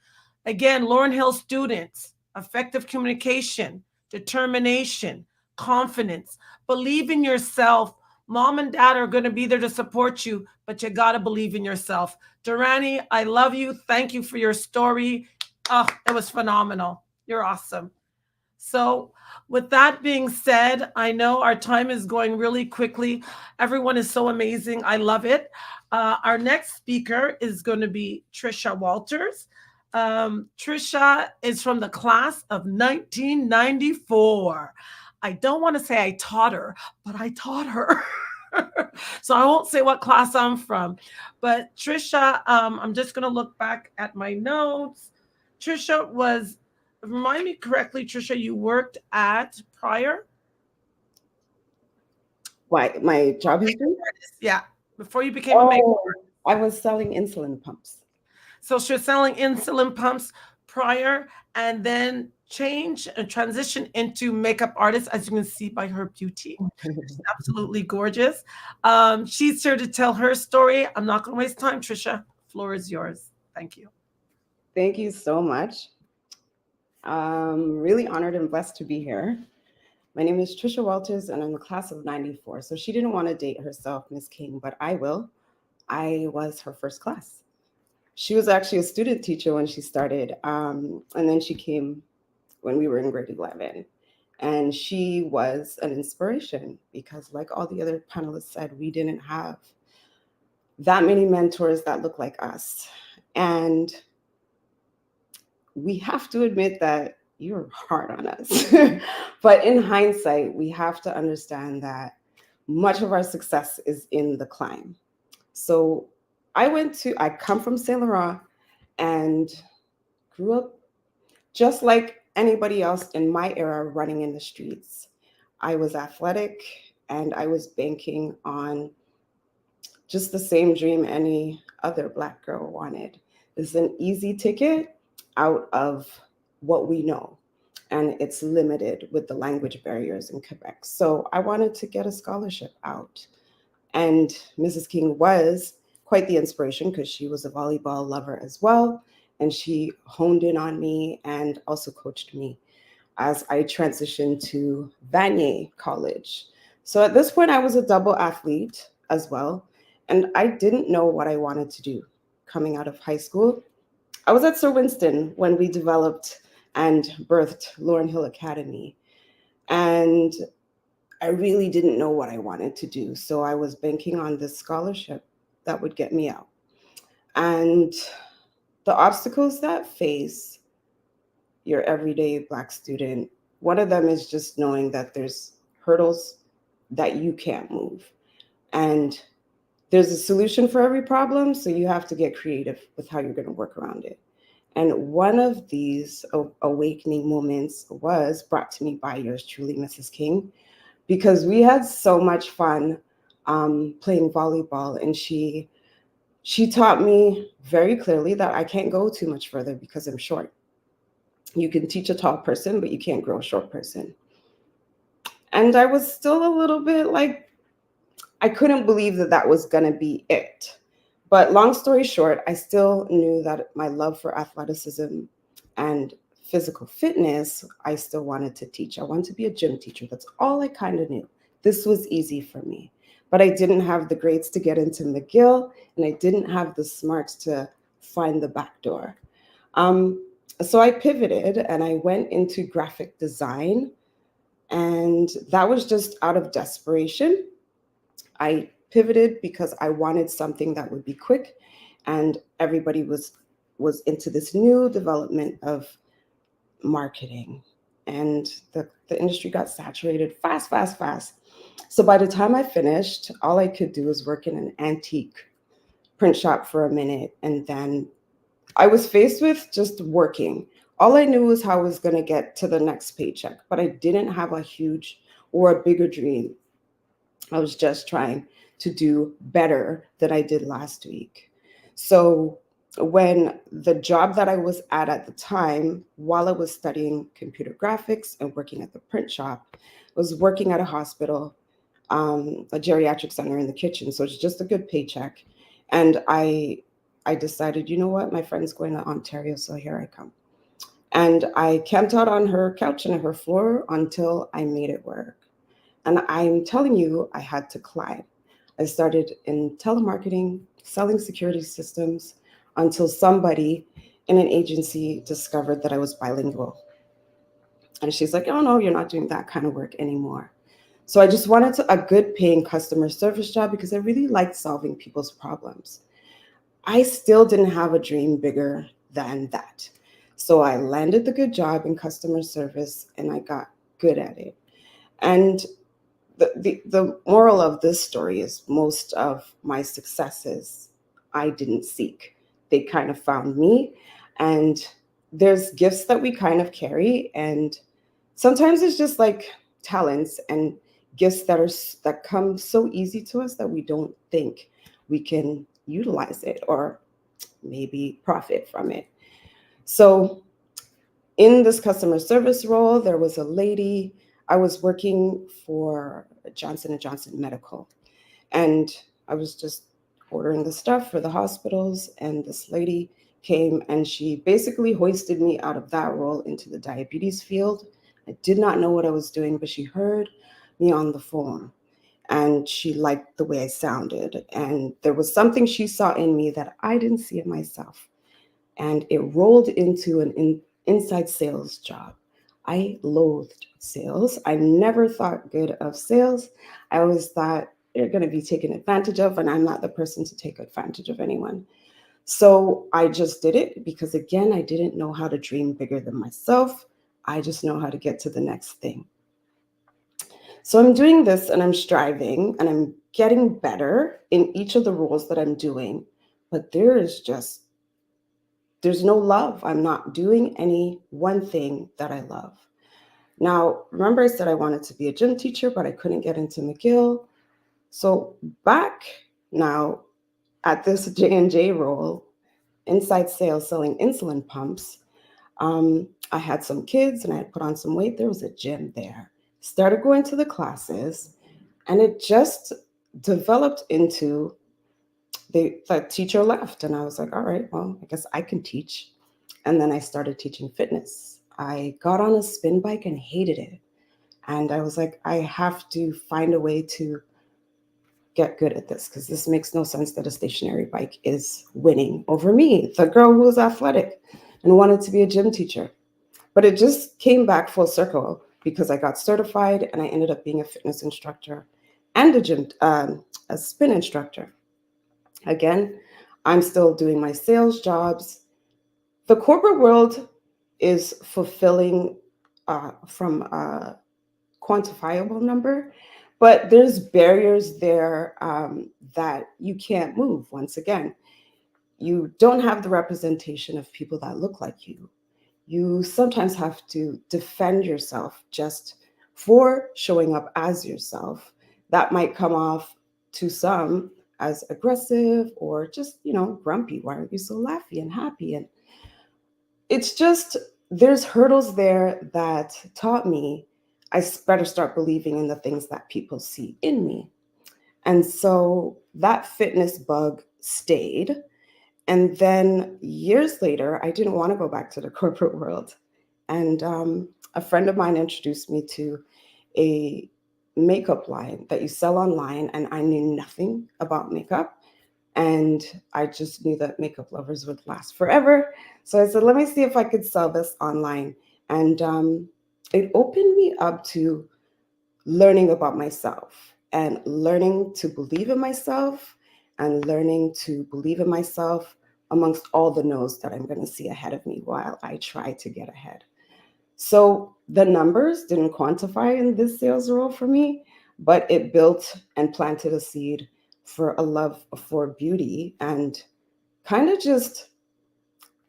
Speaker 1: Again, Lauren Hill students, effective communication, determination, confidence, believe in yourself. Mom and dad are going to be there to support you, but you got to believe in yourself. Durrani, I love you. Thank you for your story. Oh, it was phenomenal. You're awesome. So, with that being said, I know our time is going really quickly. Everyone is so amazing. I love it. Our next speaker is going to be Trisha Walters. Trisha is from the class of 1994. I don't want to say I taught her, but I taught her. So I won't say what class I'm from. But Trisha, I'm just going to look back at my notes. Trisha was, remind me correctly, Trisha, you worked at prior?
Speaker 4: Why, my job history?
Speaker 1: Yeah, before you became a makeup.
Speaker 4: Oh, I was selling insulin pumps.
Speaker 1: So she was selling insulin pumps prior and then change and transition into makeup artist, as you can see by her beauty. She's absolutely gorgeous. She's here to tell her story. I'm not going to waste time, Trisha. Floor is yours. Thank you.
Speaker 4: Thank you so much. Really honored and blessed to be here. My name is Trisha Walters, and I'm the class of 94. So she didn't want to date herself, Miss King, but I will. I was her first class. She was actually a student teacher when she started, and then she came when we were in grade 11. And she was an inspiration because, like all the other panelists said, we didn't have that many mentors that look like us. And we have to admit that you're hard on us. But in hindsight, we have to understand that much of our success is in the climb. So I come from Saint Laurent and grew up just like anybody else in my era running in the streets. I was athletic and I was banking on just the same dream any other Black girl wanted. It's an easy ticket out of what we know, and it's limited with the language barriers in Quebec. So I wanted to get a scholarship out. And Mrs. King was quite the inspiration because she was a volleyball lover as well. And she honed in on me and also coached me as I transitioned to Vanier College. So at this point, I was a double athlete as well. And I didn't know what I wanted to do coming out of high school. I was at Sir Winston when we developed and birthed LaurenHill Academy. And I really didn't know what I wanted to do. So I was banking on this scholarship that would get me out. And the obstacles that face your everyday Black student, one of them is just knowing that there's hurdles that you can't move. And there's a solution for every problem. So you have to get creative with how you're going to work around it. And one of these awakening moments was brought to me by yours truly, Mrs. King, because we had so much fun playing volleyball, and she taught me very clearly that I can't go too much further because I'm short. You can teach a tall person, but you can't grow a short person. And I was still a little bit like, I couldn't believe that that was going to be it. But long story short, I still knew that my love for athleticism and physical fitness, I still wanted to teach. I wanted to be a gym teacher. That's all I kind of knew. This was easy for me. But I didn't have the grades to get into McGill, and I didn't have the smarts to find the back door. Um, so I pivoted and I went into graphic design, and that was just out of desperation. I pivoted because I wanted something that would be quick, and everybody was into this new development of marketing, and the industry got saturated fast, fast, fast. So by the time I finished, all I could do was work in an antique print shop for a minute, and then I was faced with just working. All I knew was how I was going to get to the next paycheck, but I didn't have a huge or a bigger dream. I was just trying to do better than I did last week. So when the job that I was at the time, while I was studying computer graphics and working at the print shop, was working at a hospital, a geriatric center in the kitchen. So it's just a good paycheck. And I decided, you know what, my friend's going to Ontario, so here I come. And I camped out on her couch and her floor until I made it work. And I'm telling you, I had to climb. I started in telemarketing, selling security systems, until somebody in an agency discovered that I was bilingual. And she's like, oh no, you're not doing that kind of work anymore. So I just wanted a good paying customer service job because I really liked solving people's problems. I still didn't have a dream bigger than that. So I landed the good job in customer service and I got good at it. And the moral of this story is most of my successes I didn't seek. They kind of found me. And there's gifts that we kind of carry. And sometimes it's just like talents and gifts that come so easy to us that we don't think we can utilize it or maybe profit from it. So in this customer service role, there was a lady. I was working for Johnson & Johnson Medical, and I was just ordering the stuff for the hospitals, and this lady came and she basically hoisted me out of that role into the diabetes field. I did not know what I was doing, but she heard me on the phone and she liked the way I sounded. And there was something she saw in me that I didn't see in myself. And it rolled into an inside sales job. I loathed sales. I never thought good of sales. I always thought they're going to be taken advantage of, and I'm not the person to take advantage of anyone. So I just did it because, again, I didn't know how to dream bigger than myself. I just know how to get to the next thing. So I'm doing this and I'm striving and I'm getting better in each of the roles that I'm doing, but there's no love. I'm not doing any one thing that I love. Now, remember I said I wanted to be a gym teacher, but I couldn't get into McGill. So back now at this J&J role, inside sales, selling insulin pumps, I had some kids and I had put on some weight. There was a gym there. Started going to the classes, and it just developed into the teacher left. And I was like, all right, well, I guess I can teach. And then I started teaching fitness. I got on a spin bike and hated it. And I was like, I have to find a way to get good at this because this makes no sense that a stationary bike is winning over me, the girl who was athletic and wanted to be a gym teacher. But it just came back full circle. because I got certified and I ended up being a fitness instructor and a spin instructor. Again, I'm still doing my sales jobs. The corporate world is fulfilling from a quantifiable number, but there's barriers there that you can't move. Once again, you don't have the representation of people that look like you. You sometimes have to defend yourself just for showing up as yourself. That might come off to some as aggressive or just, grumpy. Why aren't you so laughy and happy? And it's just, there's hurdles there that taught me better start believing in the things that people see in me. And so that fitness bug stayed. And then years later, I didn't want to go back to the corporate world. And a friend of mine introduced me to a makeup line that you sell online. And I knew nothing about makeup. And I just knew that makeup lovers would last forever. So I said, let me see if I could sell this online. And it opened me up to learning about myself and learning to believe in myself and learning to believe in myself amongst all the no's that I'm going to see ahead of me while I try to get ahead. So the numbers didn't quantify in this sales role for me, but it built and planted a seed for a love for beauty and kind of just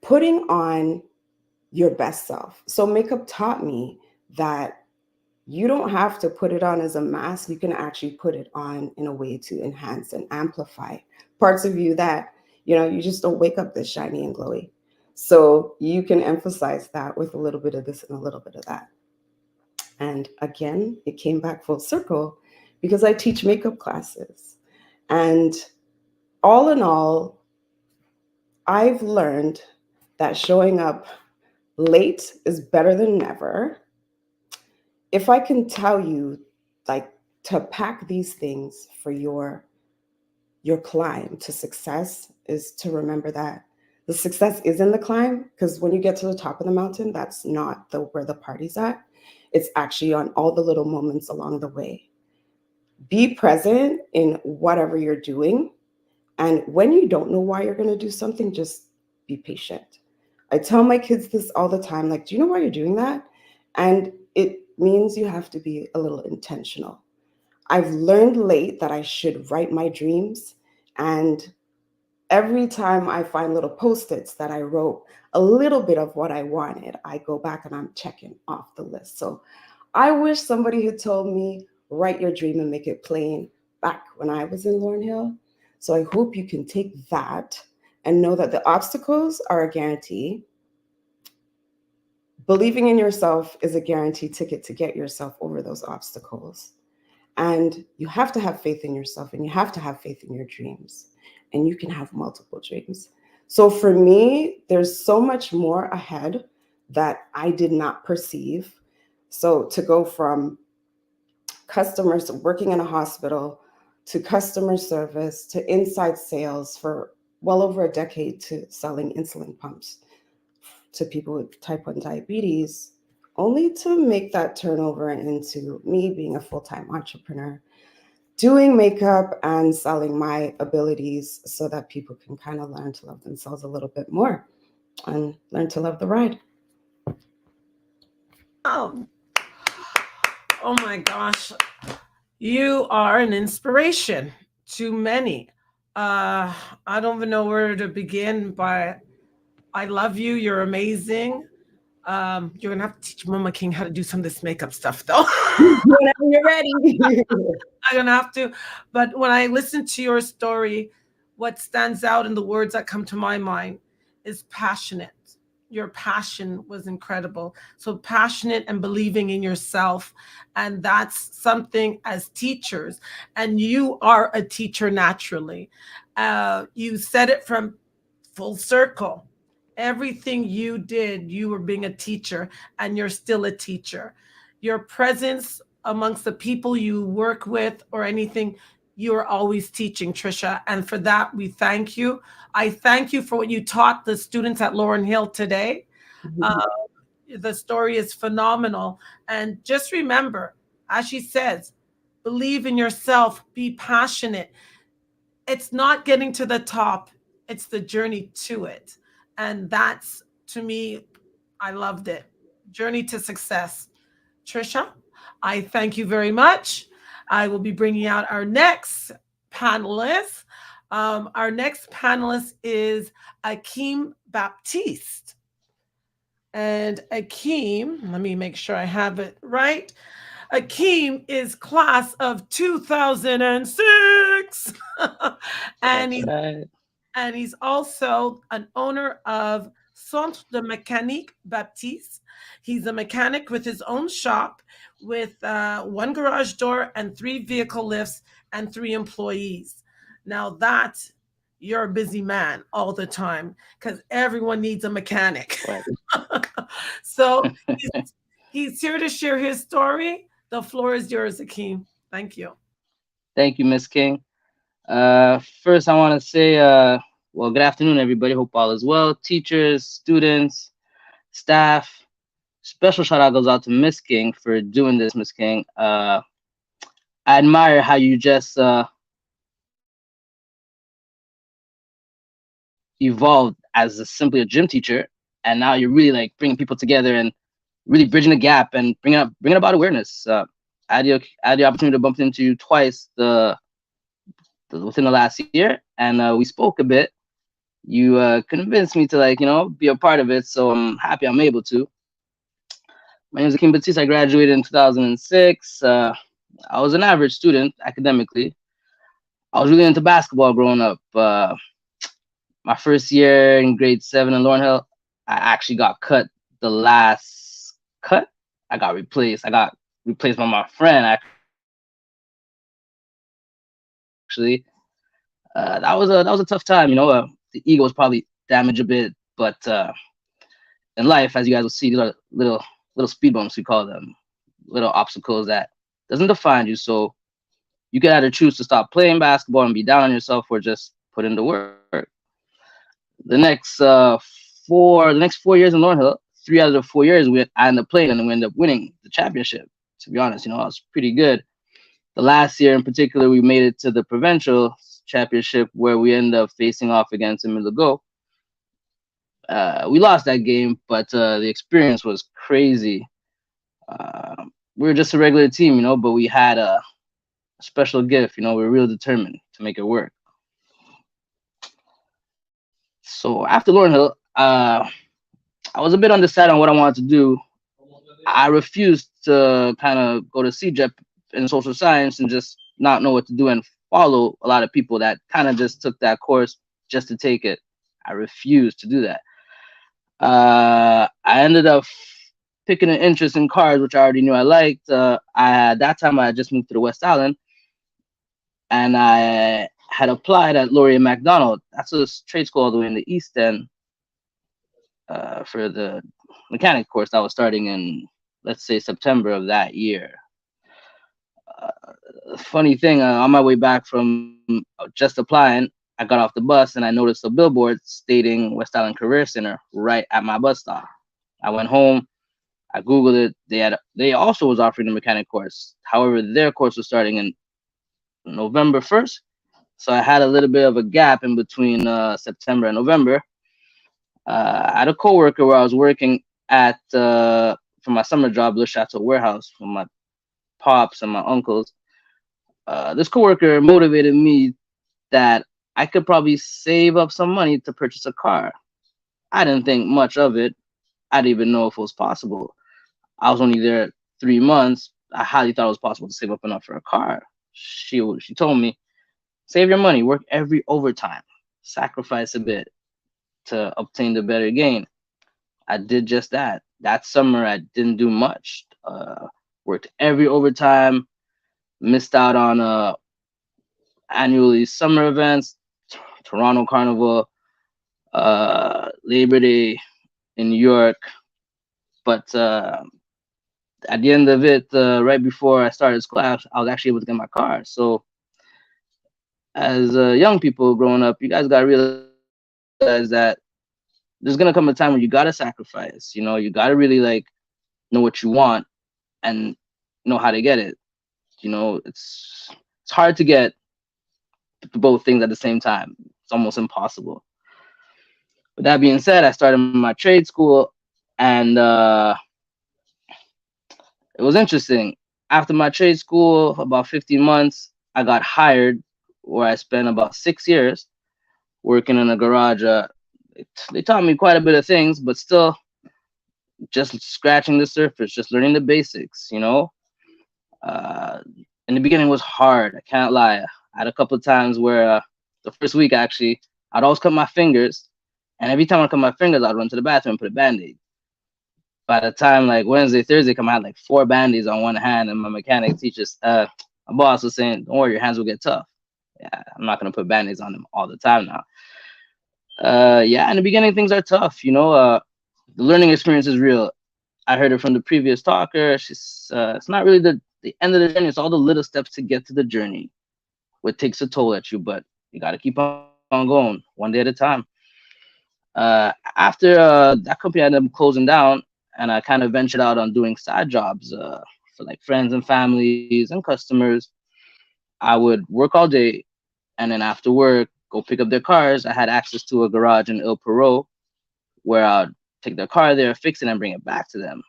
Speaker 4: putting on your best self. So makeup taught me that you don't have to put it on as a mask. You can actually put it on in a way to enhance and amplify parts of you that, you just don't wake up this shiny and glowy. So you can emphasize that with a little bit of this and a little bit of that. And again, it came back full circle because I teach makeup classes. And all in all, I've learned that showing up late is better than never. If I can tell you, like, to pack these things for your climb to success is to remember that the success is in the climb, because when you get to the top of the mountain, that's not where the party's at. It's actually on all the little moments along the way. Be present in whatever you're doing. And when you don't know why you're going to do something, just be patient. I tell my kids this all the time, like, do you know why you're doing that? And it means you have to be a little intentional. I've learned late that I should write my dreams. And every time I find little post-its that I wrote a little bit of what I wanted, I go back and I'm checking off the list. So I wish somebody had told me, write your dream and make it plain back when I was in LaurenHill. So I hope you can take that and know that the obstacles are a guarantee. Believing in yourself is a guaranteed ticket to get yourself over those obstacles. And you have to have faith in yourself and you have to have faith in your dreams. And you can have multiple dreams. So for me, there's so much more ahead that I did not perceive. So to go from customers working in a hospital to customer service to inside sales for well over a decade to selling insulin pumps to people with type 1 diabetes, only to make that turnover into me being a full-time entrepreneur, doing makeup and selling my abilities so that people can kind of learn to love themselves a little bit more and learn to love the ride.
Speaker 1: Oh, oh my gosh. You are an inspiration to many. Uh, I don't even know where to begin, but I love you. You're amazing. You're gonna have to teach Mama King how to do some of this makeup stuff, though.
Speaker 4: Whenever you're ready.
Speaker 1: I'm gonna have to. But when I listen to your story, what stands out in the words that come to my mind is passionate. Your passion was incredible. So passionate and believing in yourself. And that's something as teachers, and you are a teacher naturally. You said it from full circle. Everything you did, you were being a teacher, and you're still a teacher. Your presence amongst the people you work with or anything, you're always teaching, Trisha. And for that, we thank you. I thank you for what you taught the students at LaurenHill today. Uh, The story is phenomenal. And just remember, as she says, believe in yourself, be passionate. It's not getting to the top, it's the journey to it. And that's, to me, I loved it. Journey to success. Trisha, I thank you very much. I will be bringing out our next panelist. Our next panelist is Akeem Baptiste. And Akeem, let me make sure I have it right. Akeem is class of 2006. and
Speaker 5: That's
Speaker 1: he's
Speaker 5: right.
Speaker 1: and he's also an owner of Centre de Mécanique Baptiste. He's a mechanic with his own shop with one garage door and three vehicle lifts and three employees. Now that you're a busy man all the time because everyone needs a mechanic.
Speaker 5: Right.
Speaker 1: so he's, he's here to share his story. The floor is yours, Akeem. Thank you.
Speaker 5: Thank you, Miss King. First, I want to say, well, good afternoon, everybody. Hope all is well. Teachers, students, staff. Special shout out goes out to Miss King for doing this, Miss King. I admire how you just evolved as simply a gym teacher, and now you're really like bringing people together and really bridging the gap and bringing about awareness. I had the opportunity to bump into you twice within the last year, and we spoke a bit. You convinced me to be a part of it, so I'm happy I'm able to. My name is Akeem Batiste. I graduated in 2006. I was an average student academically. I was really into basketball growing up. My first year in grade 7 in LaurenHill, I actually got cut the last cut. I got replaced. I got replaced by my friend actually. That was a tough time. The ego was probably damaged a bit, but in life, as you guys will see, these are little speed bumps, we call them, little obstacles that doesn't define you. So you can either choose to stop playing basketball and be down on yourself, or just put in the work. The next 4 years in Laurenhill, 3 out of the 4 years I ended up playing and we ended up winning the championship. To be honest, I was pretty good. The last year in particular, we made it to the provincial championship where we ended up facing off against Go. We lost that game, but the experience was crazy. We were just a regular team, but we had a special gift. We were real determined to make it work. So after Laurenhill, I was a bit undecided on what I wanted to do. I refused to kind of go to CJEP in social science and just not know what to do and follow a lot of people that kind of just took that course just to take it. I refused to do that. I ended up picking an interest in cars, which I already knew I liked. At that time, I had just moved to the West Island, and I had applied at Laurier McDonald. That's a trade school all the way in the East End for the mechanic course that was starting in, let's say, September of that year. Funny thing, on my way back from just applying, I got off the bus and I noticed a billboard stating West Island Career Center right at my bus stop. I went home, I Googled it. They also was offering a mechanic course. However, their course was starting in November 1st. So I had a little bit of a gap in between September and November. I had a coworker where I was working at for my summer job, Le Chateau Warehouse, for my pops and my uncles. This coworker motivated me that I could probably save up some money to purchase a car. I didn't think much of it. I didn't even know if it was possible. I was only there 3 months. I highly thought it was possible to save up enough for a car. She told me, save your money, work every overtime, sacrifice a bit to obtain the better gain. I did just that. That summer, I didn't do much. Worked every overtime, missed out on annually summer events, Toronto Carnival, Labor Day in New York. But at the end of it, right before I started school, I was actually able to get my car. So as young people growing up, you guys got to realize that there's gonna come a time where you gotta sacrifice. You know, you gotta really like know what you want and know how to get it. You know, it's hard to get both things at the same time. It's almost impossible. With that being said, I started my trade school, and it was interesting. After my trade school, about 15 months, I got hired, where I spent about 6 years working in a garage. They taught me quite a bit of things, but still just scratching the surface, just learning the basics. You know, uh, in the beginning was hard. I can't lie. I had a couple of times where the first week actually, I'd always cut my fingers, and every time I cut my fingers, I'd run to the bathroom and put a band-aid. By the time like Wednesday, Thursday come, I had like 4 band-aids on one hand, and my mechanic teachers, my boss was saying, "Don't worry, your hands will get tough." Yeah, I'm not gonna put band-aids on them all the time now. Yeah, in the beginning things are tough. You know, the learning experience is real. I heard it from the previous talker. It's not really the end of the journey. It's all the little steps to get to the journey, what takes a toll at you, but you got to keep on going one day at a time. After that company ended up closing down, and I kind of ventured out on doing side jobs for like friends and families and customers. I would work all day, and then after work, go pick up their cars. I had access to a garage in Il Perot where I'd take their car there, fix it, and bring it back to them.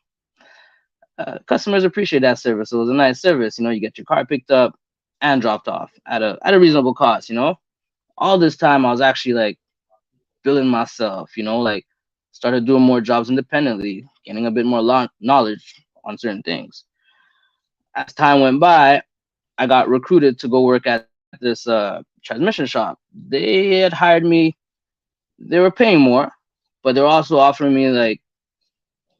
Speaker 5: Customers appreciate that service. So it was a nice service. You know, you get your car picked up and dropped off at a reasonable cost. You know, all this time I was actually like building myself. You know, like started doing more jobs independently, getting a bit more knowledge on certain things. As time went by, I got recruited to go work at this transmission shop. They had hired me. They were paying more, but they were also offering me like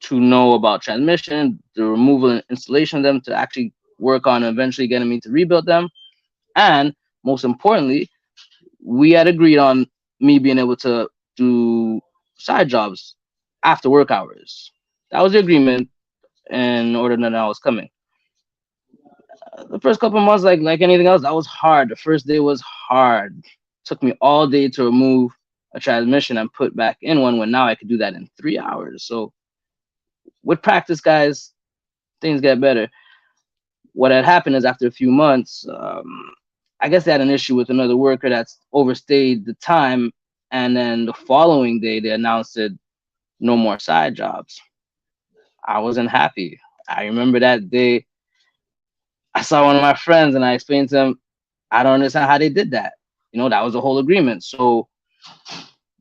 Speaker 5: to know about transmission, the removal and installation of them, to actually work on eventually getting me to rebuild them. And most importantly, we had agreed on me being able to do side jobs after work hours. That was the agreement in order that I was coming. The first couple of months, like anything else, that was hard. The first day was hard. Took me all day to remove a transmission and put back in one, when now I could do that in 3 hours. So with practice, guys, things get better. What had happened is after a few months, I guess they had an issue with another worker that's overstayed the time, and then the following day they announced it, no more side jobs. I wasn't happy. I remember that day I saw one of my friends and I explained to him, I don't understand how they did that. You know, that was a whole agreement. So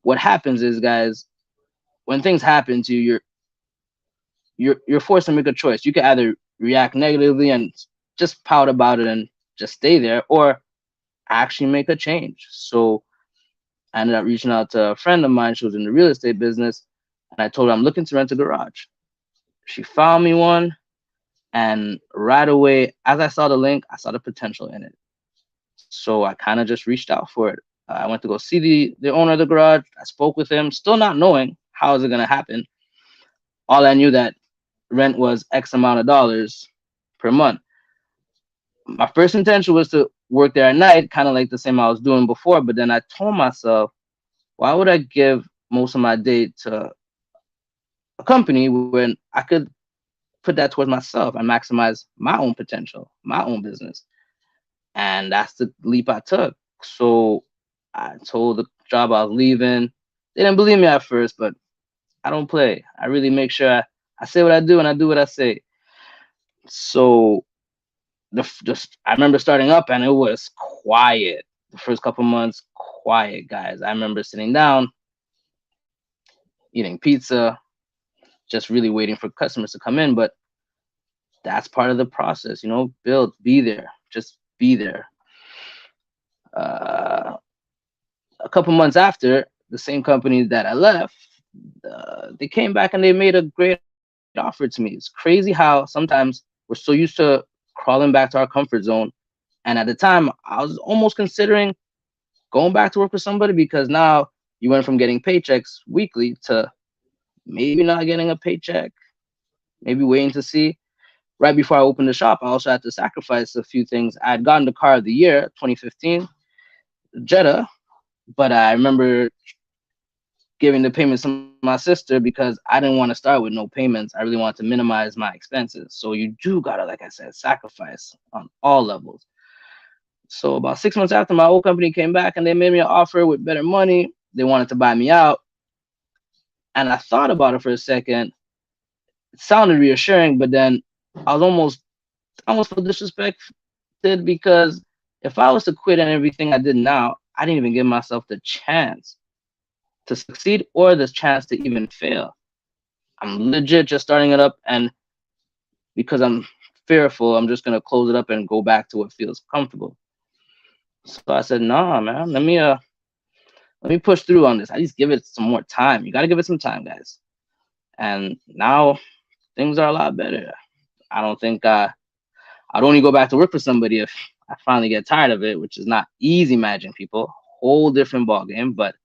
Speaker 5: what happens is, guys, when things happen to you, you're forced to make a choice. You can either react negatively and just pout about it and just stay there, or actually make a change. So I ended up reaching out to a friend of mine. She was in the real estate business, and I told her I'm looking to rent a garage. She found me one, and right away, as I saw the link, I saw the potential in it. So I kind of just reached out for it. I went to go see the owner of the garage. I spoke with him, still not knowing how is it gonna happen. All I knew that rent was X amount of dollars per month. My first intention was to work there at night, kind of like the same I was doing before. But then I told myself, why would I give most of my day to a company when I could put that towards myself and maximize my own potential, my own business? And that's the leap I took. So I told the job I was leaving. They didn't believe me at first, but I don't play. I really make sure I say what I do and I do what I say. So just I remember starting up and it was quiet. The first couple months, quiet, guys. I remember sitting down, eating pizza, just really waiting for customers to come in. But that's part of the process, you know. Build, be there, just be there. Uh, a couple months after, the same company that I left, they came back and they made a great offer to me. It's crazy how sometimes we're so used to crawling back to our comfort zone. And at the time, I was almost considering going back to work with somebody, because now you went from getting paychecks weekly to maybe not getting a paycheck, maybe waiting to see. Right before I opened the shop, I also had to sacrifice a few things. I had gotten the car of the year, 2015, Jetta, but I remember giving the payments to my sister because I didn't want to start with no payments. I really wanted to minimize my expenses. So you do gotta, like I said, sacrifice on all levels. So about 6 months after, my old company came back and they made me an offer with better money. They wanted to buy me out. And I thought about it for a second. It sounded reassuring, but then I was almost feel disrespected because if I was to quit and everything I did now, I didn't even give myself the chance to succeed or the chance to even fail. I'm legit just starting it up, and because I'm fearful, I'm just gonna close it up and go back to what feels comfortable. So I said, nah, man, let me push through on this. At least give it some more time. You gotta give it some time, guys. And now things are a lot better. I don't think I'd only go back to work for somebody if I finally get tired of it, which is not easy managing people. Whole different ball game. But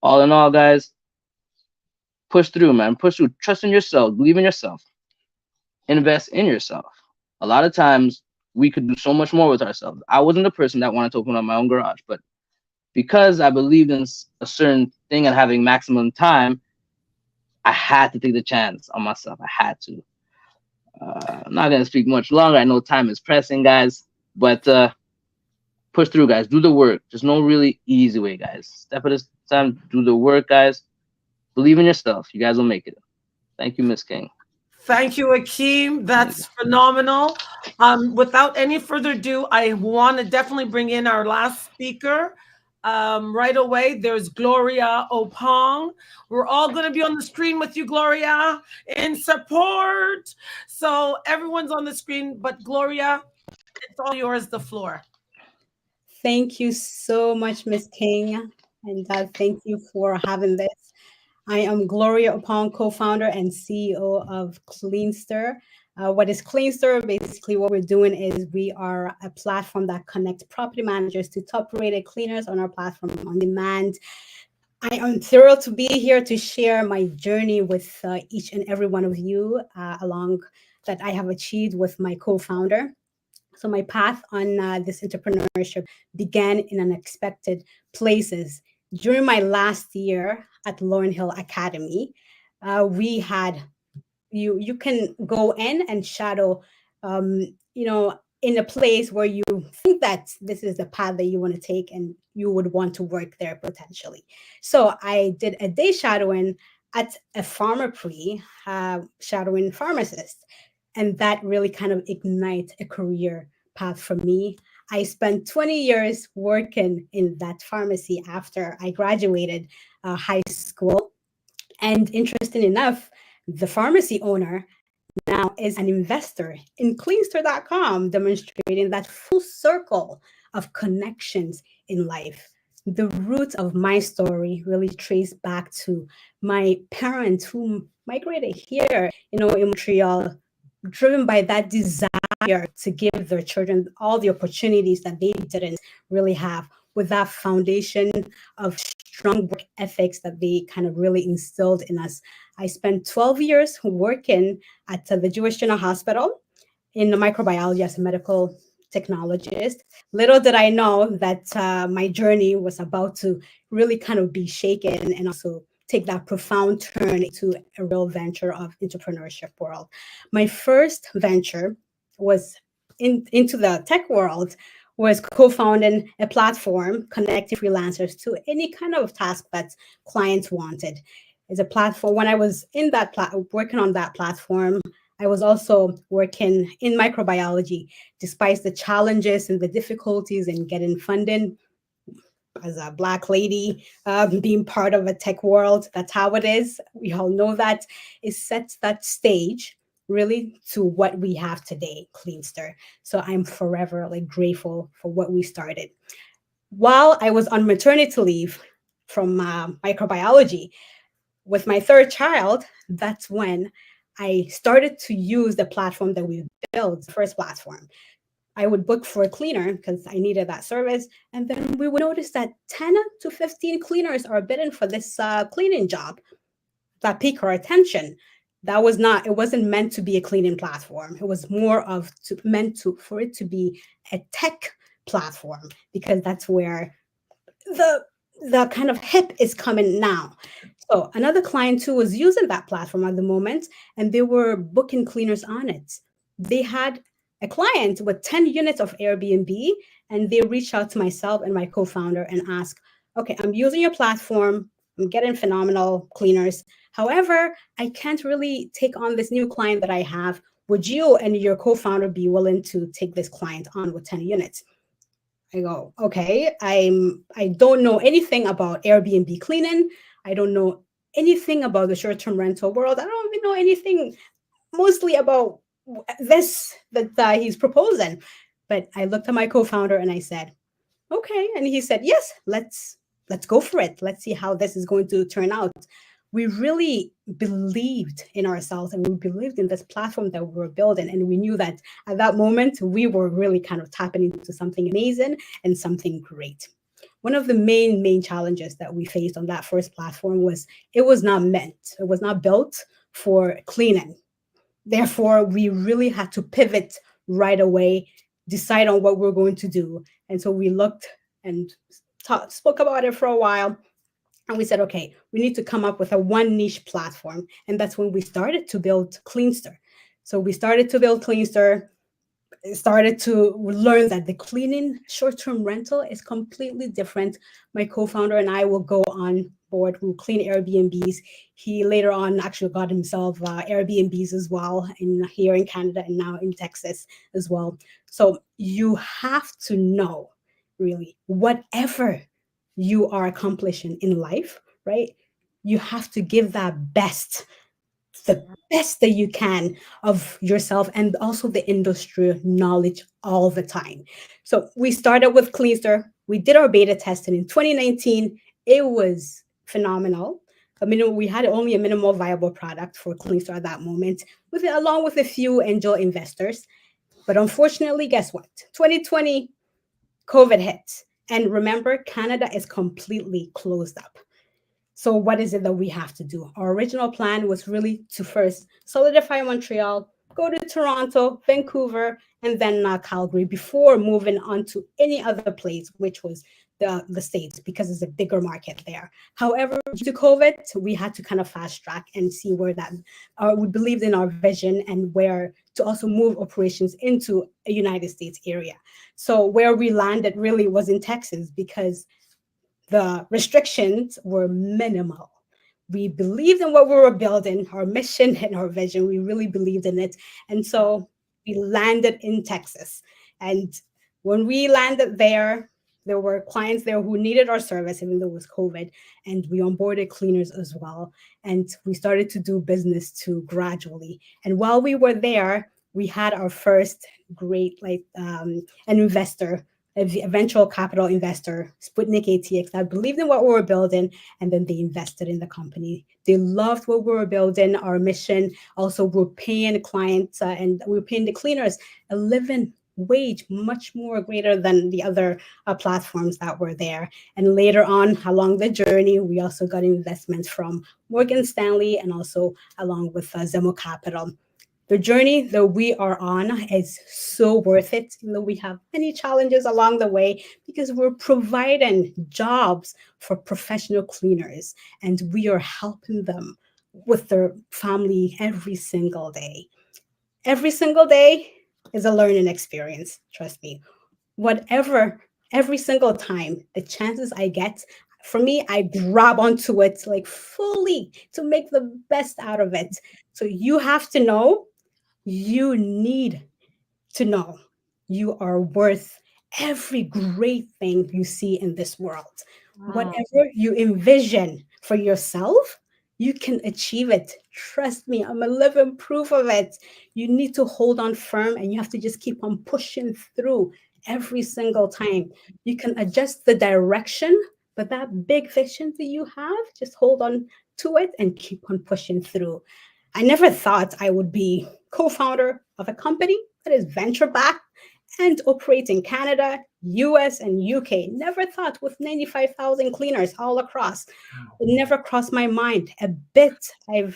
Speaker 5: all in all, guys, push through, man. Push through. Trust in yourself. Believe in yourself. Invest in yourself. A lot of times we could do so much more with ourselves. I wasn't the person that wanted to open up my own garage, but because I believed in a certain thing and having maximum time, I had to take the chance on myself. I had to. I'm not gonna speak much longer. I know time is pressing, guys, but push through, guys. Do the work. There's no really easy way, guys. Step at a time. Do the work, guys. Believe in yourself. You guys will make it. Thank you, Miss King.
Speaker 1: Thank you, Akeem. That's phenomenal. Without any further ado, I want to definitely bring in our last speaker. Right away, there's Gloria Opong. We're all going to be on the screen with you, Gloria, in support. So everyone's on the screen, but Gloria, it's all yours, the floor.
Speaker 6: Thank you so much, Miss King. And thank you for having this. I am Gloria Opong, co-founder and CEO of Cleanster. What is Cleanster? Basically, what we're doing is we are a platform that connects property managers to top-rated cleaners on our platform on demand. I am thrilled to be here to share my journey with each and every one of you along that I have achieved with my co-founder. So my path on this entrepreneurship began in unexpected places. During my last year at LaurenHill Academy, we had you can go in and shadow, in a place where you think that this is the path that you want to take and you would want to work there potentially. So I did a day shadowing at a pharmacy, shadowing pharmacists. And that really kind of ignite a career path for me. I spent 20 years working in that pharmacy after I graduated high school. And interesting enough, the pharmacy owner now is an investor in Cleanster.com, demonstrating that full circle of connections in life. The roots of my story really trace back to my parents who migrated here, in Montreal, driven by that desire to give their children all the opportunities that they didn't really have, with that foundation of strong work ethics that they kind of really instilled in us. I spent 12 years working at the Jewish General Hospital in the microbiology as a medical technologist. Little did I know that my journey was about to really kind of be shaken and also take that profound turn into a real venture of entrepreneurship world. My first venture was into the tech world, was co-founding a platform connecting freelancers to any kind of task that clients wanted. It's a platform. When I was in that working on that platform, I was also working in microbiology, despite the challenges and the difficulties in getting funding. As a Black lady, being part of a tech world, that's how it is. We all know that. It sets that stage really to what we have today, Cleanster. So I'm forever grateful for what we started. While I was on maternity leave from microbiology, with my third child, that's when I started to use the platform that we built, the first platform. I would book for a cleaner because I needed that service. And then we would notice that 10 to 15 cleaners are bidding for this cleaning job. That piqued our attention. It wasn't meant to be a cleaning platform. It was more for it to be a tech platform, because that's where the the kind of hip is coming now. So another client too was using that platform at the moment, and they were booking cleaners on it. They had a client with 10 units of Airbnb, and they reached out to myself and my co-founder and asked, okay, I'm using your platform. I'm getting phenomenal cleaners. However, I can't really take on this new client that I have. Would you and your co-founder be willing to take this client on with 10 units? I go, okay, I don't know anything about Airbnb cleaning. I don't know anything about the short-term rental world. I don't even know anything mostly about this that he's proposing. But I looked at my co-founder and I said, okay. And he said, yes, let's go for it. Let's see how this is going to turn out. We really believed in ourselves and we believed in this platform that we were building. And we knew that at that moment, we were really kind of tapping into something amazing and something great. One of the main challenges that we faced on that first platform was it was not built for cleaning. Therefore, we really had to pivot right away, decide on what we're going to do. And so we looked and spoke about it for a while. And we said, okay, we need to come up with a one niche platform. And that's when we started to build Cleanster. So we started to build Cleanster, started to learn that the cleaning short-term rental is completely different. My co-founder and I will go on board, we'll clean Airbnbs. He later on actually got himself Airbnbs as well in here in Canada and now in Texas as well. So you have to know really whatever you are accomplishing in life, right? You have to give that best, the best that you can of yourself and also the industry knowledge all the time. So we started with Cleanster. We did our beta testing in 2019. It was phenomenal. I mean, we had only a minimal viable product for Cleanster at that moment, with along with a few angel investors. But unfortunately, guess what? 2020, COVID hit. And remember, Canada is completely closed up. So, what is it that we have to do? Our original plan was really to first solidify Montreal, go to Toronto, Vancouver, and then Calgary before moving on to any other place, which was the States, because it's a bigger market there. However, due to COVID, we had to kind of fast track and see where that we believed in our vision and where to also move operations into a United States area. So, where we landed really was in Texas because the restrictions were minimal. We believed in what we were building, our mission and our vision. We really believed in it. And so we landed in Texas. And when we landed there were clients there who needed our service, even though it was COVID. And we onboarded cleaners as well. And we started to do business too gradually. And while we were there, we had our first great an investor, a venture capital investor, Sputnik ATX, that believed in what we were building, and then they invested in the company. They loved what we were building, our mission. Also, we're paying clients and we're paying the cleaners a living wage, much more greater than the other platforms that were there. And later on along the journey, we also got investments from Morgan Stanley and also along with Zemo Capital. The journey that we are on is so worth it. You know, we have many challenges along the way because we're providing jobs for professional cleaners and we are helping them with their family every single day. Every single day is a learning experience, trust me. Whatever, every single time, the chances I get, for me, I grab onto it like fully to make the best out of it. So you have to know, you need to know you are worth every great thing you see in this world.
Speaker 1: Wow.
Speaker 6: Whatever you envision for yourself, you can achieve it. Trust me, I'm a living proof of it. You need to hold on firm and you have to just keep on pushing through every single time. You can adjust the direction, but that big vision that you have, just hold on to it and keep on pushing through. I never thought I would be co-founder of a company that is venture backed and operates in Canada, US, and UK. Never thought with 95,000 cleaners all across. It never crossed my mind a bit. I've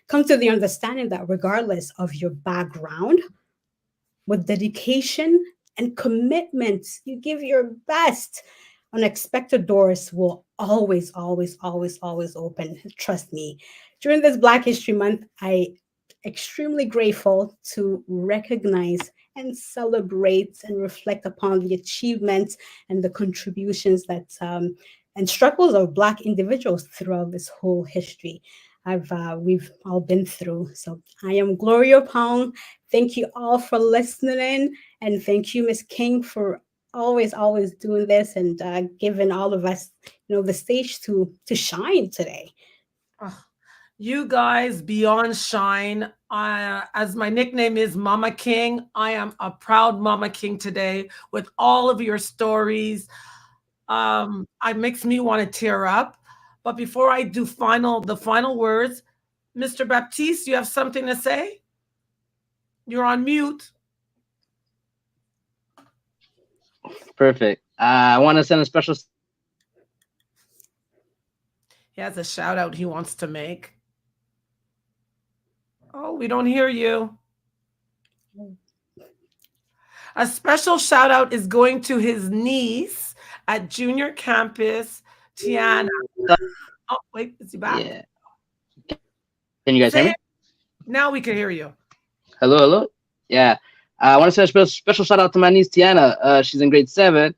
Speaker 6: come to the understanding that regardless of your background, with dedication and commitment, you give your best. unexpected doors will always, always, always, always open. Trust me. During this Black History Month, I extremely grateful to recognize and celebrate and reflect upon the achievements and the contributions that and struggles of Black individuals throughout this whole history. We've all been through. So I am Gloria Pong. Thank you all for listening, and thank you, Miss King, for always doing this and giving all of us, the stage to shine today.
Speaker 1: Oh, you guys beyond shine. As my nickname is Mama King, I am a proud Mama King today with all of your stories. It makes me want to tear up. But before I do the final words, Mr. Baptiste, you have something to say? You're on mute.
Speaker 5: Perfect. I want to send a special
Speaker 1: He has a shout out he wants to make. Oh, we don't hear you. A special shout out is going to his niece at junior campus, Tiana. Oh, wait, is he back?
Speaker 5: Yeah. Can you guys hear
Speaker 1: Say
Speaker 5: me?
Speaker 1: it. Now we can hear you.
Speaker 5: Hello, hello. Yeah. I want to send a special shout out to my niece Tiana. She's in grade 7.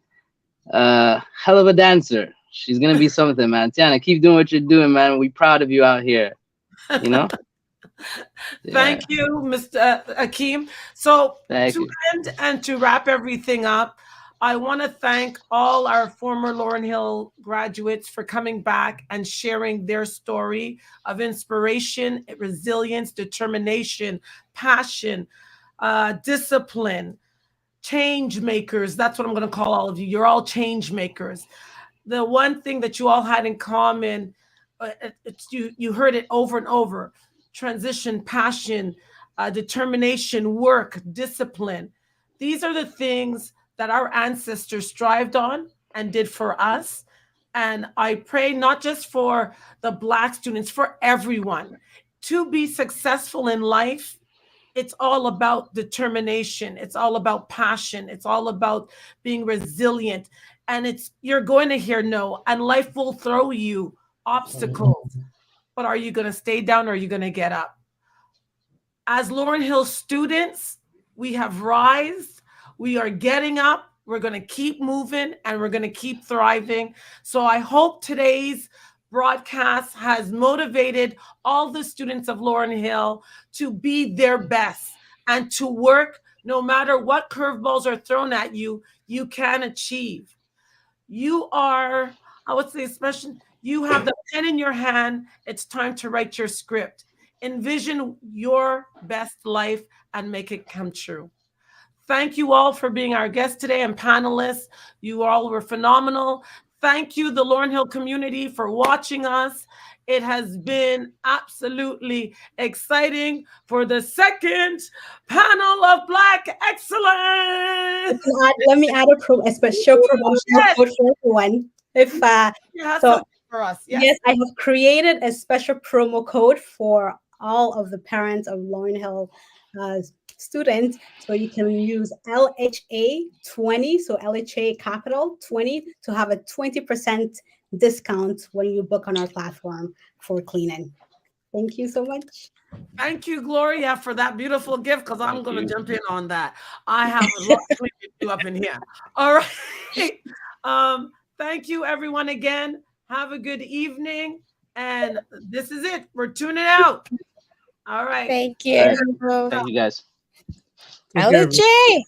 Speaker 5: Hell of a dancer. She's gonna be something, man. Tiana, keep doing what you're doing, man. We proud of you out here. You know? Yeah.
Speaker 1: Thank you, Mr. Akeem. So
Speaker 5: Thank
Speaker 1: to
Speaker 5: you.
Speaker 1: end and to wrap everything up, I want to thank all our former LaurenHill graduates for coming back and sharing their story of inspiration, resilience, determination, passion, discipline, change makers. That's what I'm going to call all of you. You're all change makers. The one thing that you all had in common, you heard it over and over: transition, passion, determination, work, discipline. These are the things that our ancestors strived on and did for us. And I pray not just for the Black students, for everyone to be successful in life. It's all about determination. It's all about passion. It's all about being resilient. And you're going to hear no, and life will throw you obstacles. But are you going to stay down or are you going to get up? As LaurenHill students, we have rise. We are getting up. We're going to keep moving and we're going to keep thriving. So I hope today's broadcast has motivated all the students of LaurenHill to be their best and to work no matter what curveballs are thrown at you, you can achieve. You are, I would say, especially, you have the pen in your hand. It's time to write your script. Envision your best life and make it come true. Thank you all for being our guests today and panelists. You all were phenomenal. Thank you, the LaurenHill community, for watching us. It has been absolutely exciting for the second panel of Black Excellence.
Speaker 6: Let me add a special promotional code for everyone. If
Speaker 1: So for us,
Speaker 6: yes, I have created a special promo code for all of the parents of LaurenHill students. So you can use LHA 20, so LHA capital 20, to have a 20% discount when you book on our platform for cleaning. Thank you so much.
Speaker 1: Thank you, Gloria, for that beautiful gift, because I'm going to jump in on that. I have a lot to do up in here. All right. Thank you, everyone, again. Have a good evening. And this is it. We're tuning out. All right.
Speaker 2: Thank you.
Speaker 5: Right. Thank you, guys.
Speaker 2: LJ.